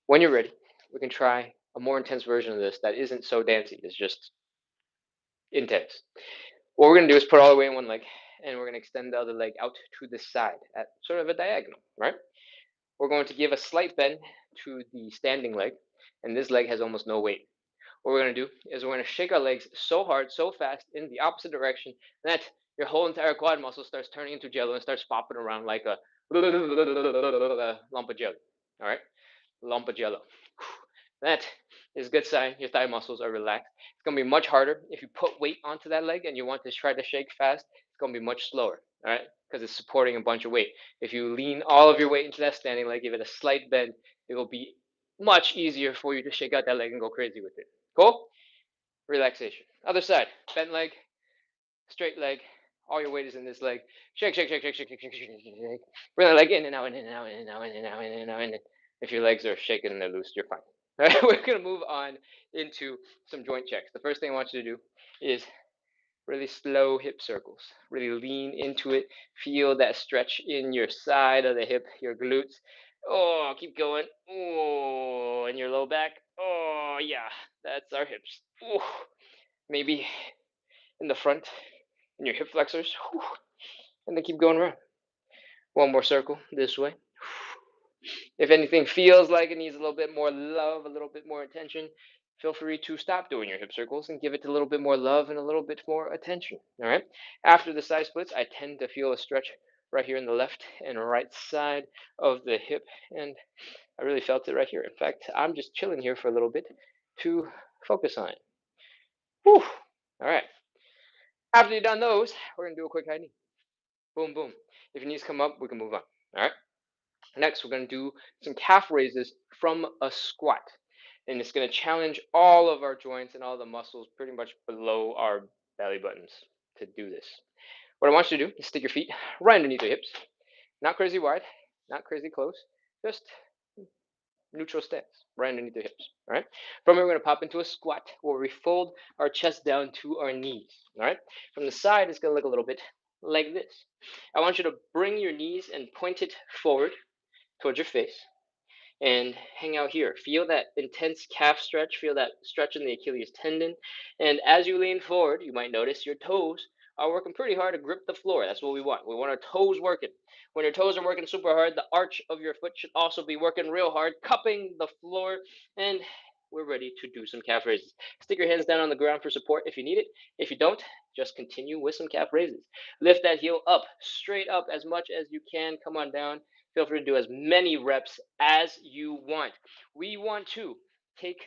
when you're ready, we can try a more intense version of this that isn't so dancey. It's just intense. What we're going to do is put all the weight in one leg, and we're going to extend the other leg out to the side at sort of a diagonal, right? We're going to give a slight bend to the standing leg, and this leg has almost no weight. What we're going to do is we're going to shake our legs so hard, so fast in the opposite direction that your whole entire quad muscle starts turning into jello and starts popping around like a lump of jelly. All right? Lump of jello. That is a good sign your thigh muscles are relaxed. It's going to be much harder if you put weight onto that leg and you want to try to shake fast. It's going to be much slower, all right? Because it's supporting a bunch of weight. If you lean all of your weight into that standing leg, give it a slight bend, it will be much easier for you to shake out that leg and go crazy with it. Cool? Relaxation. Other side. Bent leg, straight leg. All your weight is in this leg. Shake, shake, shake, shake, shake, shake, shake, shake, shake, shake. Bring the leg in and out, in and out, in and out, in and out, in and out, in and out. If your legs are shaking and they're loose, you're fine. All right, we're gonna move on into some joint checks. The first thing I want you to do is really slow hip circles. Really lean into it. Feel that stretch in your side of the hip, your glutes. Oh, keep going. Oh, and your low back. Oh, yeah, that's our hips. Oh, maybe in the front, in your hip flexors. And then keep going around. One more circle this way. If anything feels like it needs a little bit more love, a little bit more attention, feel free to stop doing your hip circles and give it a little bit more love and a little bit more attention. All right. After the side splits, I tend to feel a stretch right here in the left and right side of the hip, and I really felt it right here. In fact, I'm just chilling here for a little bit to focus on it. Whew. All right. After you've done those, we're gonna do a quick high knee. Boom, boom. If your knees come up, we can move on. All right. Next, we're going to do some calf raises from a squat. And it's going to challenge all of our joints and all the muscles pretty much below our belly buttons to do this. What I want you to do is stick your feet right underneath your hips. Not crazy wide, not crazy close, just neutral stance right underneath your hips. All right. From here, we're going to pop into a squat where we fold our chest down to our knees. All right. From the side, it's going to look a little bit like this. I want you to bring your knees and point it forward towards your face and hang out here. Feel that intense calf stretch, feel that stretch in the Achilles tendon. And as you lean forward, you might notice your toes are working pretty hard to grip the floor. That's what we want. We want our toes working. When your toes are working super hard, the arch of your foot should also be working real hard, cupping the floor. And we're ready to do some calf raises. Stick your hands down on the ground for support if you need it. If you don't, just continue with some calf raises. Lift that heel up, straight up as much as you can. Come on down. Feel free to do as many reps as you want. We want to take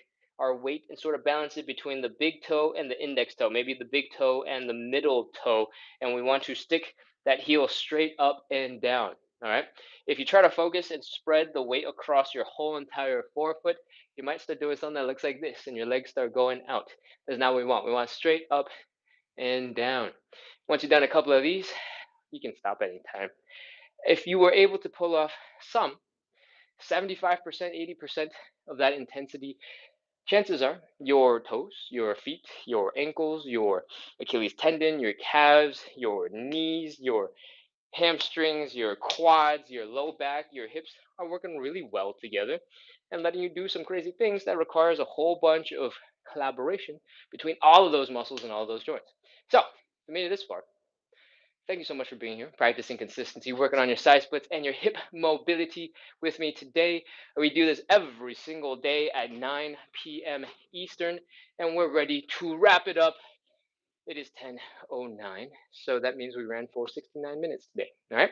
our weight and sort of balance it between the big toe and the index toe, maybe the big toe and the middle toe, and we want to stick that heel straight up and down. All right. If you try to focus and spread the weight across your whole entire forefoot, you might start doing something that looks like this, and your legs start going out. That's not what we want. We want straight up and down. Once you've done a couple of these, you can stop anytime. If you were able to pull off some 75%, 80% of that intensity, chances are your toes, your feet, your ankles, your Achilles tendon, your calves, your knees, your hamstrings, your quads, your low back, your hips are working really well together and letting you do some crazy things that requires a whole bunch of collaboration between all of those muscles and all of those joints. So, if you made it this far, thank you so much for being here, practicing consistency, working on your side splits and your hip mobility with me today. We do this every single day at 9 p.m. Eastern, and we're ready to wrap it up. It is 10:09, so that means we ran for 69 minutes today. All right.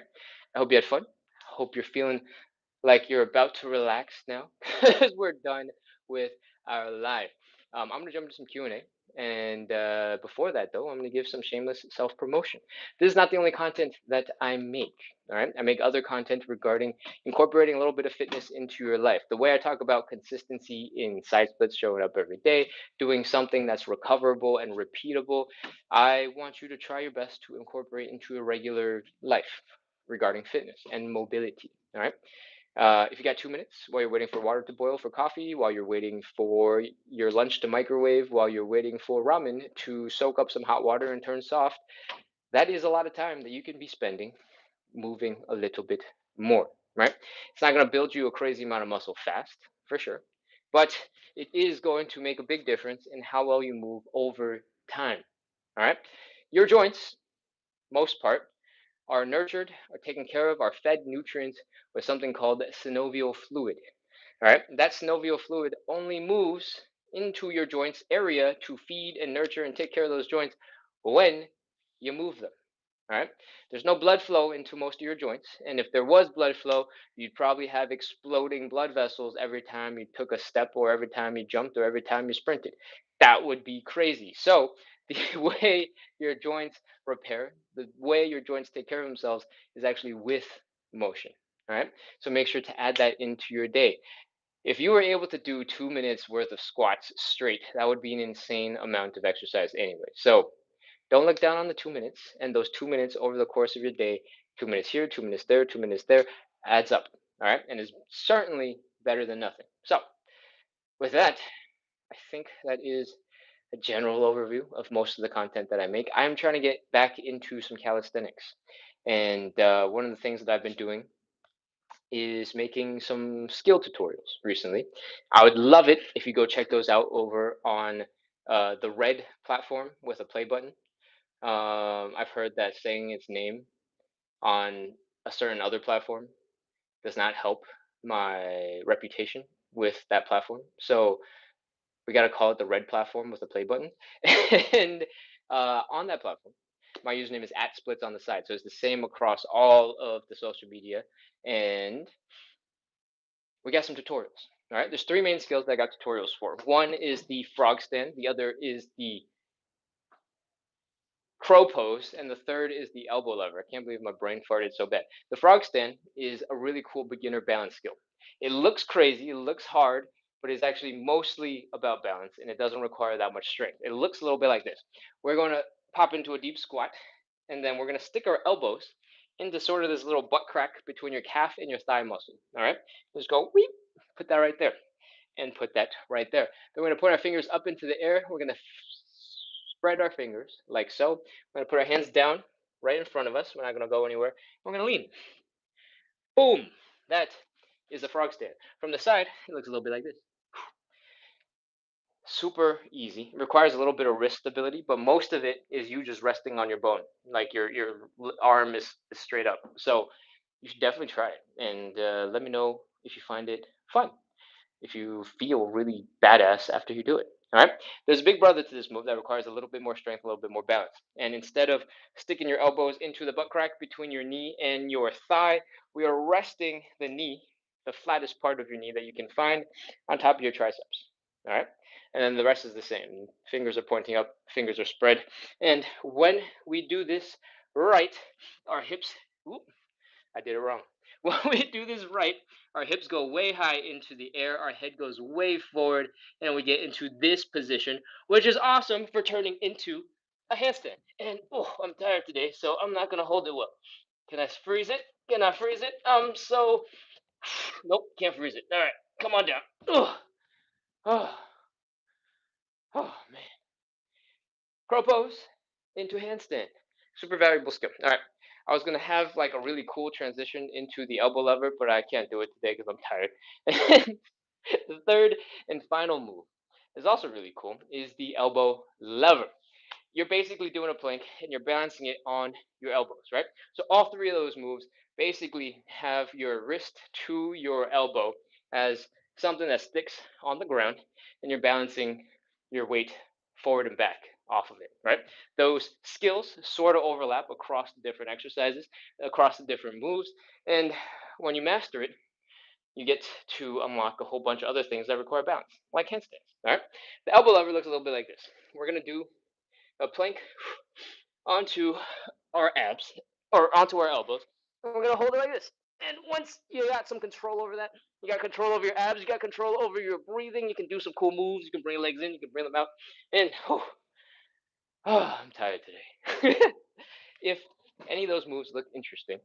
I hope you had fun. I hope you're feeling like you're about to relax now because we're done with our live. I'm gonna jump into some Q&A, and before that, though, I'm gonna give some shameless self-promotion. This is not the only content that I make. All right, I make other content regarding incorporating a little bit of fitness into your life. The way I talk about consistency in side splits, showing up every day, doing something that's recoverable and repeatable. I want you to try your best to incorporate into a regular life regarding fitness and mobility. All right. If you got 2 minutes while you're waiting for water to boil for coffee, while you're waiting for your lunch to microwave, while you're waiting for ramen to soak up some hot water and turn soft, that is a lot of time that you can be spending moving a little bit more, right? It's not going to build you a crazy amount of muscle fast, for sure, but it is going to make a big difference in how well you move over time, all right? Your joints, most part, are nurtured, are taken care of, are fed nutrients with something called synovial fluid. All right, that synovial fluid only moves into your joints area to feed and nurture and take care of those joints when you move them. All right, there's no blood flow into most of your joints, and if there was blood flow, you'd probably have exploding blood vessels every time you took a step, or every time you jumped, or every time you sprinted. That would be crazy. So the way your joints repair, the way your joints take care of themselves is actually with motion. All right, so make sure to add that into your day. If you were able to do 2 minutes worth of squats straight, that would be an insane amount of exercise anyway. So don't look down on the 2 minutes, and those 2 minutes over the course of your day, 2 minutes here, 2 minutes there, 2 minutes there, adds up. All right, and is certainly better than nothing. So with that, I think that is a general overview of most of the content that I make. I'm trying to get back into some calisthenics, and one of the things that I've been doing is making some skill tutorials recently. I would love it if you go check those out over on the red platform with a play button. I've heard that saying its name on a certain other platform does not help my reputation with that platform. So we got to call it the red platform with a play button. And on that platform, my username is at splits on the side. So it's the same across all of the social media. And we got some tutorials. All right, there's three main skills that I got tutorials for. One is the frog stand, the other is the crow pose, and the third is the elbow lever. I can't believe my brain farted so bad. The frog stand is a really cool beginner balance skill. It looks crazy, it looks hard, but it's actually mostly about balance, and it doesn't require that much strength. It looks a little bit like this. We're going to pop into a deep squat, and then we're going to stick our elbows into sort of this little butt crack between your calf and your thigh muscle. All right, just go weep, put that right there, and put that right there. Then we're going to put our fingers up into the air. We're going to spread our fingers like so. We're going to put our hands down right in front of us. We're not going to go anywhere. We're going to lean. Boom. That is a frog stand. From the side, it looks a little bit like this. Super easy. It requires a little bit of wrist stability, but most of it is you just resting on your bone, like your arm is straight up. So you should definitely try it, and let me know if you find it fun, if you feel really badass after you do it. All right. There's a big brother to this move that requires a little bit more strength, a little bit more balance. And instead of sticking your elbows into the butt crack between your knee and your thigh, we are resting the knee, the flattest part of your knee that you can find, on top of your triceps. All right. And then the rest is the same. Fingers are pointing up, fingers are spread. And when we do this right, our hips, whoop, I did it wrong. When we do this right, our hips go way high into the air, our head goes way forward, and we get into this position, which is awesome for turning into a handstand. And oh, I'm tired today, so I'm not gonna hold it well. Can I freeze it? Can I freeze it? So nope, can't freeze it. All right, come on down. Oh, oh, oh man. Crow pose into handstand. Super valuable skill. All right. I was gonna have like a really cool transition into the elbow lever, but I can't do it today because I'm tired. And the third and final move is also really cool. Is the elbow lever. You're basically doing a plank and you're balancing it on your elbows, right? So all three of those moves basically have your wrist to your elbow as something that sticks on the ground, and you're balancing your weight forward and back off of it, right? Those skills sort of overlap across the different exercises, across the different moves, and when you master it, you get to unlock a whole bunch of other things that require balance, like handstands. All right. The elbow lever looks a little bit like this. We're gonna do a plank onto our abs or onto our elbows, and we're gonna hold it like this. And once you got some control over that, you got control over your abs, you got control over your breathing. You can do some cool moves. You can bring your legs in, you can bring them out, and I'm tired today. If any of those moves look interesting,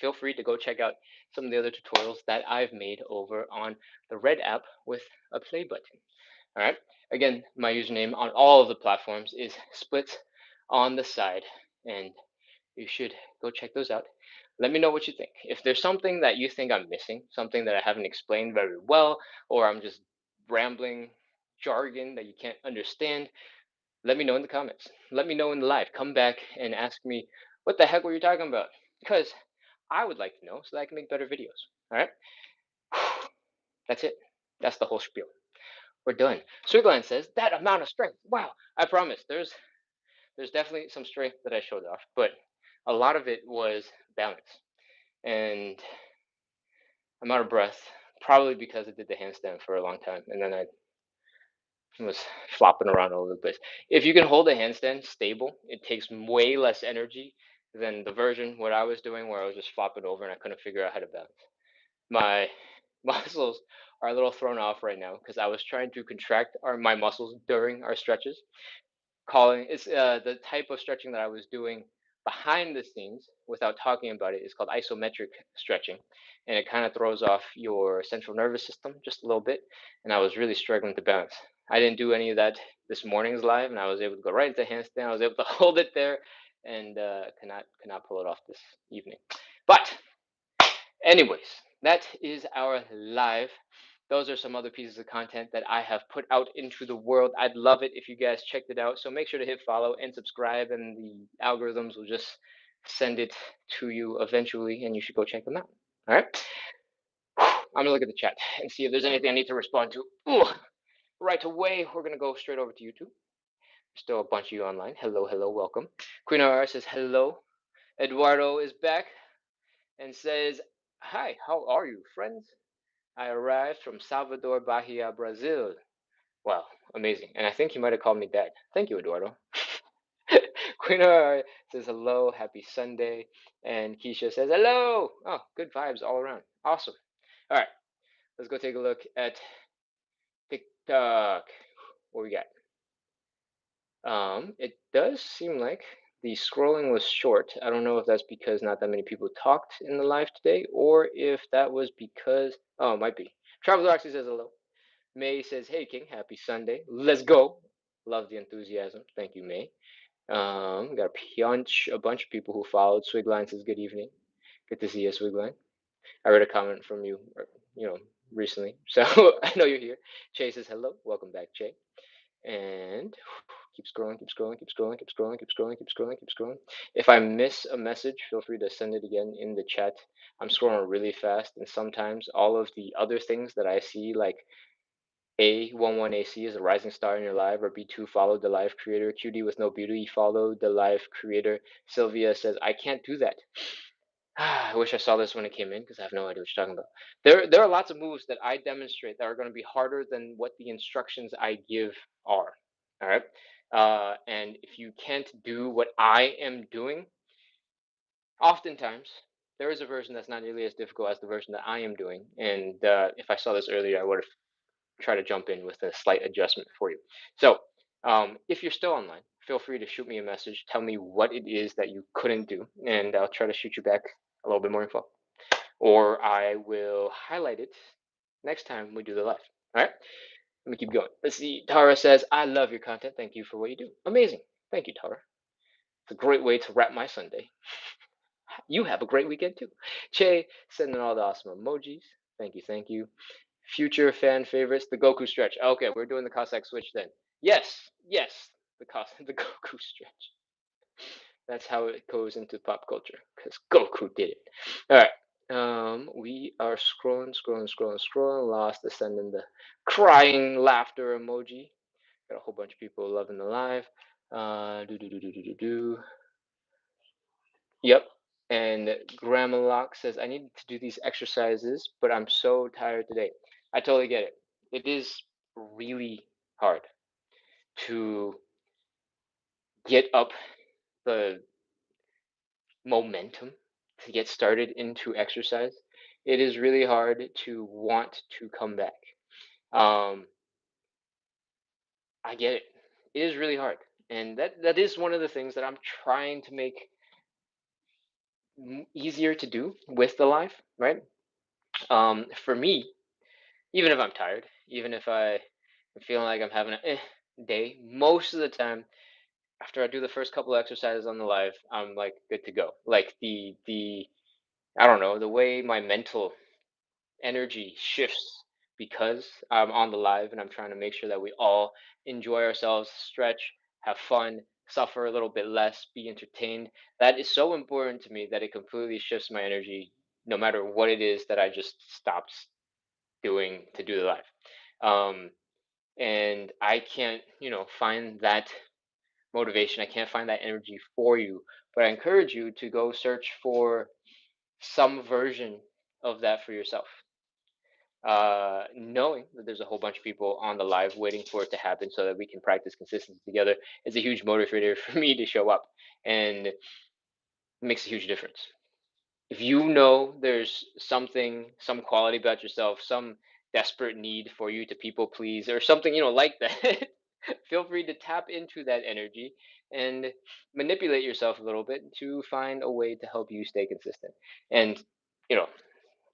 feel free to go check out some of the other tutorials that I've made over on the Red app with a play button. All right. Again, my username on all of the platforms is splits on the side, and you should go check those out. Let me know what you think. If there's something that you think I'm missing, something that I haven't explained very well, or I'm just rambling jargon that you can't understand, let me know in the comments. Let me know in the live. Come back and ask me what the heck were you talking about? Because I would like to know so that I can make better videos. All right. That's it. That's the whole spiel. We're done. Sweetland says that amount of strength. Wow. I promise. There's definitely some strength that I showed off, but a lot of it was balance. And I'm out of breath, probably because I did the handstand for a long time, and then I was flopping around all over the place. If you can hold a handstand stable, it takes way less energy than the version what I was doing, where I was just flopping over and I couldn't figure out how to balance. My muscles are a little thrown off right now because I was trying to contract my muscles during our stretches. Calling it's the type of stretching that I was doing behind the scenes without talking about it is called isometric stretching, and it kind of throws off your central nervous system just a little bit. And I was really struggling to balance. I didn't do any of that this morning's live, and I was able to go right into handstand. I was able to hold it there, and cannot pull it off this evening. But anyways, that is our live. Those are some other pieces of content that I have put out into the world. I'd love it if you guys checked it out. So make sure to hit follow and subscribe, and the algorithms will just send it to you eventually, and you should go check them out. All right. I'm gonna look at the chat and see if there's anything I need to respond to. Ooh, right away, we're gonna go straight over to YouTube. Still a bunch of you online. Hello, hello, welcome. Queen R says hello. Eduardo is back and says, "Hi, how are you, friends? I arrived from Salvador Bahia, Brazil." Wow, amazing. And I think he might have called me dad. Thank you, Eduardo. Queen says hello, happy Sunday. And Keisha says hello. Oh, good vibes all around. Awesome. All right, let's go take a look at TikTok. What we got? It does seem like the scrolling was short. I don't know if that's because not that many people talked in the live today, or if that was because, oh, it might be. Traveler actually says hello. May says, "Hey King, happy Sunday. Let's go." Love the enthusiasm. Thank you, May. Got a bunch of people who followed. Swigline says, "Good evening. Good to see you, Swigline." I read a comment from you, you know, recently, so I know you're here. Che says, "Hello. Welcome back, Che." And keep scrolling, keep scrolling, keep scrolling, keep scrolling, keep scrolling, keep scrolling, keep scrolling. If I miss a message, feel free to send it again in the chat. I'm scrolling really fast, and sometimes all of the other things that I see, like A11AC is a rising star in your live, or B2 followed the live creator. QD with no beauty followed the live creator. Sylvia says, "I can't do that." I wish I saw this when it came in because I have no idea what you're talking about. There are lots of moves that I demonstrate that are going to be harder than what the instructions I give are. All right. And if you can't do what I am doing, oftentimes there is a version that's not nearly as difficult as the version that I am doing. And if I saw this earlier, I would have try to jump in with a slight adjustment for you. So if you're still online, feel free to shoot me a message. Tell me what it is that you couldn't do, and I'll try to shoot you back a little bit more info. Or I will highlight it next time we do the live. All right, let me keep going. Let's see. Tara says, "I love your content. Thank you for what you do." Amazing. Thank you, Tara. It's a great way to wrap my Sunday. You have a great weekend too. Che, sending all the awesome emojis. Thank you, thank you. Future fan favorites, the Goku stretch. Okay, we're doing the Cossack switch then. Yes, yes, the Goku stretch. That's how it goes into pop culture because Goku did it. All right. We are scrolling, scrolling, scrolling, scrolling. Lost the sending the crying laughter emoji. Got a whole bunch of people loving the live. Do do do do do do do. Yep. And Grandma Lock says, "I need to do these exercises, but I'm so tired today." I totally get it. It is really hard to get up the momentum to get started into exercise. It is really hard to want to come back. Um, I get it. It is really hard. And that is one of the things that I'm trying to make easier to do with the life, right? For me, even if I'm tired, even if I'm feeling like I'm having a day, most of the time after I do the first couple of exercises on the live, I'm like good to go. Like the I don't know, the way my mental energy shifts because I'm on the live and I'm trying to make sure that we all enjoy ourselves, stretch, have fun, suffer a little bit less, be entertained. That is so important to me that it completely shifts my energy no matter what it is that I just stopped doing to do the live. Um, and I can't, find that motivation. I can't find that energy for you, but I encourage you to go search for some version of that for yourself. Knowing that there's a whole bunch of people on the live waiting for it to happen so that we can practice consistency together is a huge motivator for me to show up, and it makes a huge difference. If you know there's something, some quality about yourself, some desperate need for you to people please or something, like that, feel free to tap into that energy and manipulate yourself a little bit to find a way to help you stay consistent. And, you know,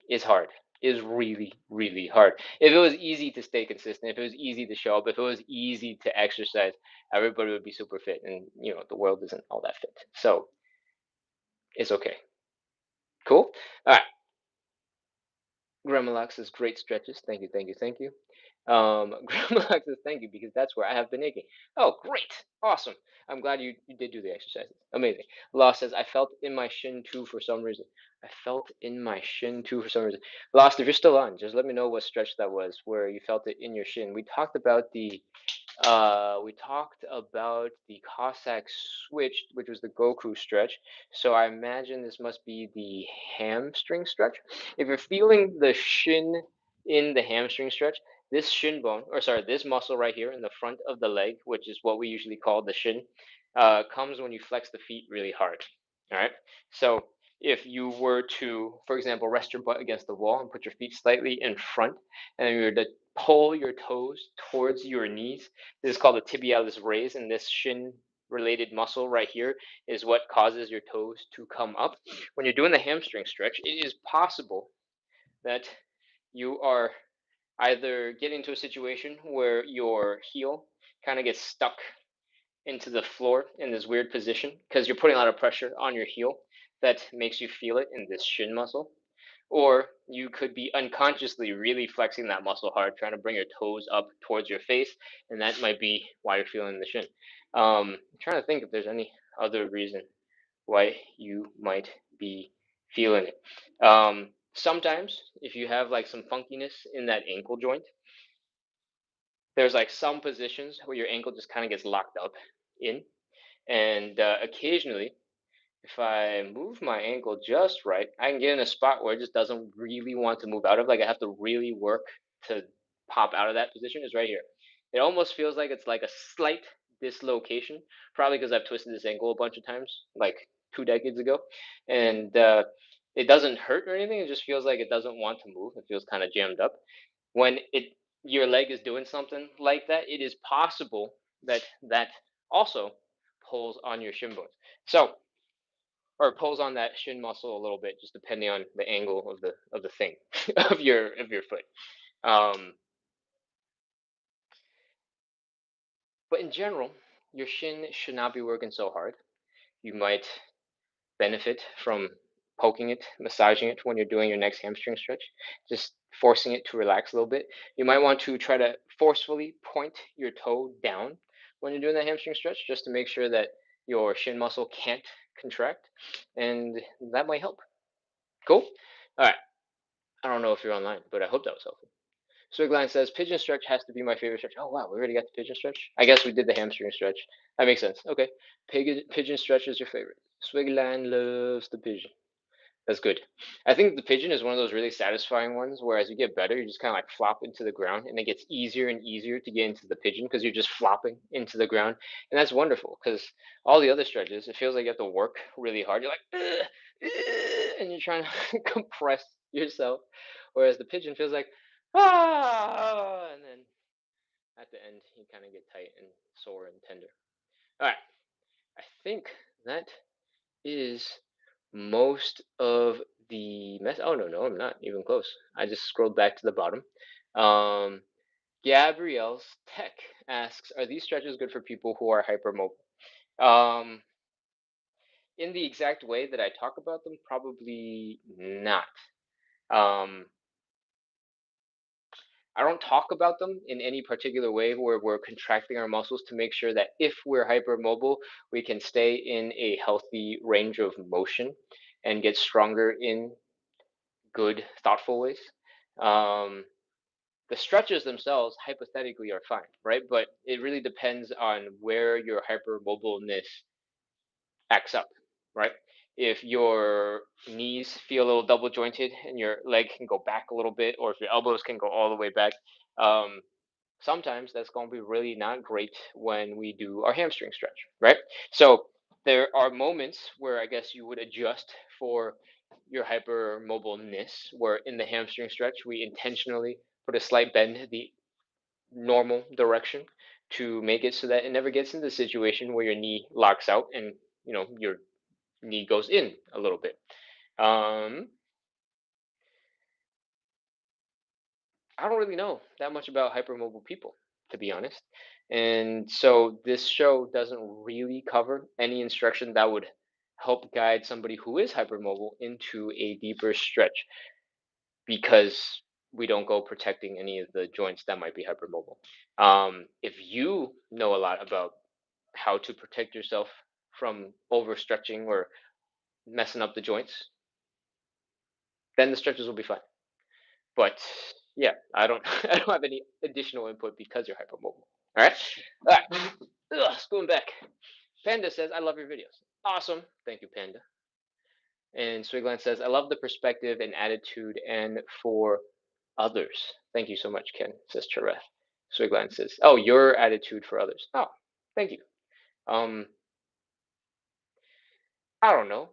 it's hard. It's really, really hard. If it was easy to stay consistent, if it was easy to show up, if it was easy to exercise, everybody would be super fit. And, the world isn't all that fit. So it's okay. Cool. All right. Grandma says great stretches. Thank you, thank you, thank you. Grandma says thank you because that's where I have been aching. Oh, great, awesome. I'm glad you did do the exercises. Amazing. Law says I felt in my shin too for some reason. I felt in my shin too for some reason. Lost, if you're still on, just let me know what stretch that was where you felt it in your shin. We talked about the Cossack switch, which was the Goku stretch. So I imagine this must be the hamstring stretch. If you're feeling the shin in the hamstring stretch, this shin bone, or sorry, this muscle right here in the front of the leg, which is what we usually call the shin, comes when you flex the feet really hard. All right. So if you were to, for example, rest your butt against the wall and put your feet slightly in front, and then you were to pull your toes towards your knees, this is called the tibialis raise, and this shin related muscle right here is what causes your toes to come up. When you're doing the hamstring stretch, it is possible that you are either getting into a situation where your heel kind of gets stuck into the floor in this weird position because you're putting a lot of pressure on your heel that makes you feel it in this shin muscle, or you could be unconsciously really flexing that muscle hard, trying to bring your toes up towards your face, and that might be why you're feeling the shin. I'm trying to think if there's any other reason why you might be feeling it. Sometimes, if you have like some funkiness in that ankle joint, there's like some positions where your ankle just kind of gets locked up in, and occasionally if I move my ankle just right, I can get in a spot where it just doesn't really want to move out of. Like I have to really work to pop out of that position. Is right here. It almost feels like it's like a slight dislocation, probably because I've twisted this ankle a bunch of times, like 2 decades ago, and it doesn't hurt or anything. It just feels like it doesn't want to move. It feels kind of jammed up. When your leg is doing something like that, it is possible that that also pulls on your shin bones. So or pulls on that shin muscle a little bit, just depending on the angle of the thing of your foot. Um, but in general, your shin should not be working so hard. You might benefit from poking it, massaging it when you're doing your next hamstring stretch, just forcing it to relax a little bit. You might want to try to forcefully point your toe down when you're doing that hamstring stretch, just to make sure that your shin muscle can't contract, and that might help. Cool. All right. I don't know if you're online, but I hope that was helpful. Swigline says pigeon stretch has to be my favorite stretch. Oh wow, we already got the pigeon stretch. I guess we did the hamstring stretch. That makes sense. Okay, pigeon stretch is your favorite. Swigline loves the pigeon. That's good. I think the pigeon is one of those really satisfying ones where as you get better, you just kind of like flop into the ground, and it gets easier and easier to get into the pigeon because you're just flopping into the ground, and that's wonderful because all the other stretches, it feels like you have to work really hard. You're like, "Ugh, ugh," and you're trying to compress yourself, whereas the pigeon feels like, and then at the end you kind of get tight and sore and tender. All right, I think that is most of the mess. Oh no, no, I'm not even close. I just scrolled back to the bottom. Um, Gabrielle's Tech asks, "Are these stretches good for people who are hypermobile?" Um, in the exact way that I talk about them, probably not. Um, I don't talk about them in any particular way where we're contracting our muscles to make sure that if we're hypermobile, we can stay in a healthy range of motion and get stronger in good, thoughtful ways. Um, the stretches themselves, hypothetically, are fine, right? But it really depends on where your hypermobileness acts up, right? If your knees feel a little double jointed and your leg can go back a little bit, or if your elbows can go all the way back, um, sometimes that's going to be really not great when we do our hamstring stretch, right? So there are moments where I guess you would adjust for your hypermobileness, where in the hamstring stretch we intentionally put a slight bend the normal direction to make it so that it never gets into the situation where your knee locks out and your knee goes in a little bit. Um, I don't really know that much about hypermobile people, to be honest. And so this show doesn't really cover any instruction that would help guide somebody who is hypermobile into a deeper stretch because we don't go protecting any of the joints that might be hypermobile. If you know a lot about how to protect yourself from overstretching or messing up the joints, then the stretches will be fine. But yeah, I don't I don't have any additional input because you're hypermobile. All right, all right. Ugh, spoon back. Panda says, "I love your videos." Awesome, thank you, Panda. And Swigland says, "I love the perspective and attitude and for others." Thank you so much, Ken. Says Chareth. Swigland says, "Oh, your attitude for others." Oh, thank you. Um, I don't know.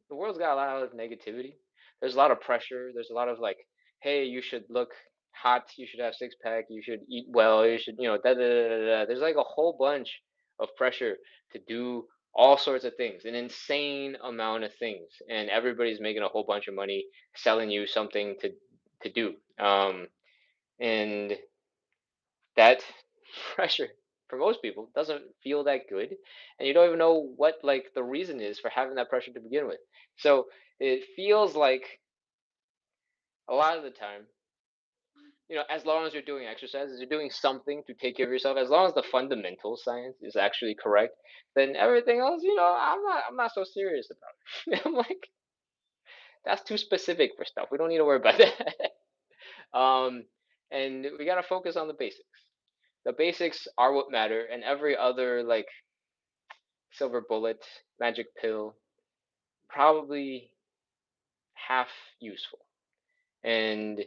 The world's got a lot of negativity. There's a lot of pressure. There's a lot of like, hey, you should look hot. You should have six pack. You should eat well. You should, da da da da da. There's like a whole bunch of pressure to do all sorts of things, an insane amount of things, and everybody's making a whole bunch of money selling you something to do. And that pressure for most people doesn't feel that good, and you don't even know what like the reason is for having that pressure to begin with. So it feels like a lot of the time, as long as you're doing exercises, you're doing something to take care of yourself, as long as the fundamental science is actually correct, then everything else, I'm not so serious about. I'm like, that's too specific for stuff. We don't need to worry about that. And we got to focus on the basics. The basics are what matter, and every other like silver bullet, magic pill, probably half useful. And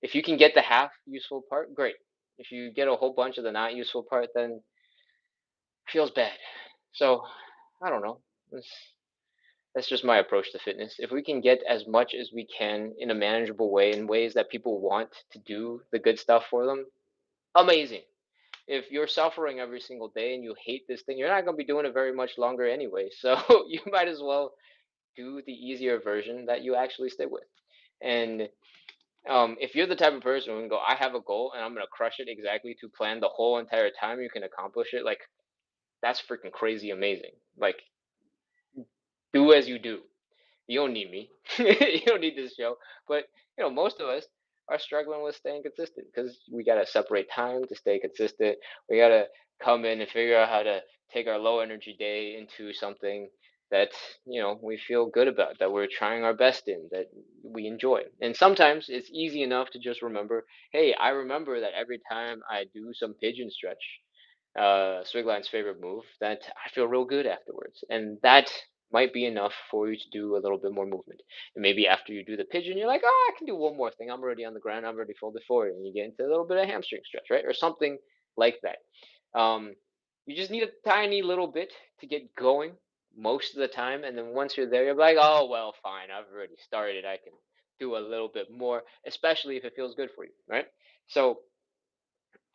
if you can get the half useful part, great. If you get a whole bunch of the not useful part, then it feels bad. So I don't know. That's just my approach to fitness. If we can get as much as we can in a manageable way, in ways that people want to do the good stuff for them, amazing. If you're suffering every single day and you hate this thing, you're not going to be doing it very much longer anyway. So you might as well do the easier version that you actually stick with. And if you're the type of person who can go, I have a goal and I'm gonna crush it exactly to plan the whole entire time you can accomplish it, like that's freaking crazy amazing. Like do as you do. You don't need me. You don't need this show. But most of us are struggling with staying consistent because we gotta separate time to stay consistent. We gotta come in and figure out how to take our low energy day into something that we feel good about, that we're trying our best in, that we enjoy. And sometimes it's easy enough to just remember, hey, I remember that every time I do some pigeon stretch, Swigline's favorite move, that I feel real good afterwards. And that might be enough for you to do a little bit more movement. And maybe after you do the pigeon, you're like, oh, I can do one more thing. I'm already on the ground. I'm already folded forward. And you get into a little bit of hamstring stretch, right? Or something like that. You just need a tiny little bit to get going most of the time. And then once you're there, you're like, oh, well, fine. I've already started. I can do a little bit more, especially if it feels good for you, right? So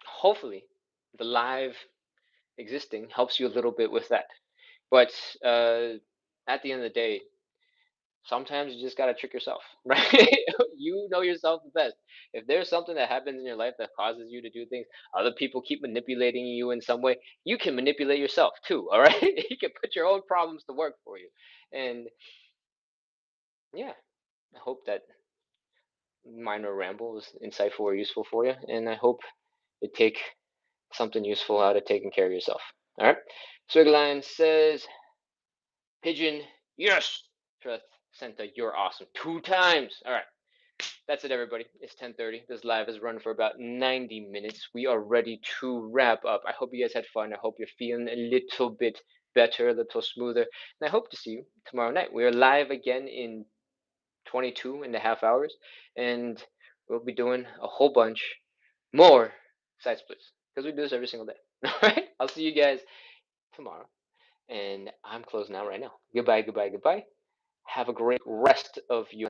hopefully the live existing helps you a little bit with that. But uh, at the end of the day, sometimes you just gotta trick yourself, right? You know yourself the best. If there's something that happens in your life that causes you to do things, other people keep manipulating you in some way, you can manipulate yourself too, all right? You can put your own problems to work for you. And yeah, I hope that minor ramble was insightful or useful for you. And I hope you take something useful out of taking care of yourself. All right. Swigline says, Pigeon, yes. Trust Senta, you're awesome. 2 times. All right. That's it, everybody. It's 10:30. This live has run for about 90 minutes. We are ready to wrap up. I hope you guys had fun. I hope you're feeling a little bit better, a little smoother. And I hope to see you tomorrow night. We are live again in 22 and a half hours. And we'll be doing a whole bunch more side splits because we do this every single day. All right. I'll see you guys tomorrow. And I'm closing out right now. Goodbye, goodbye, goodbye. Have a great rest of your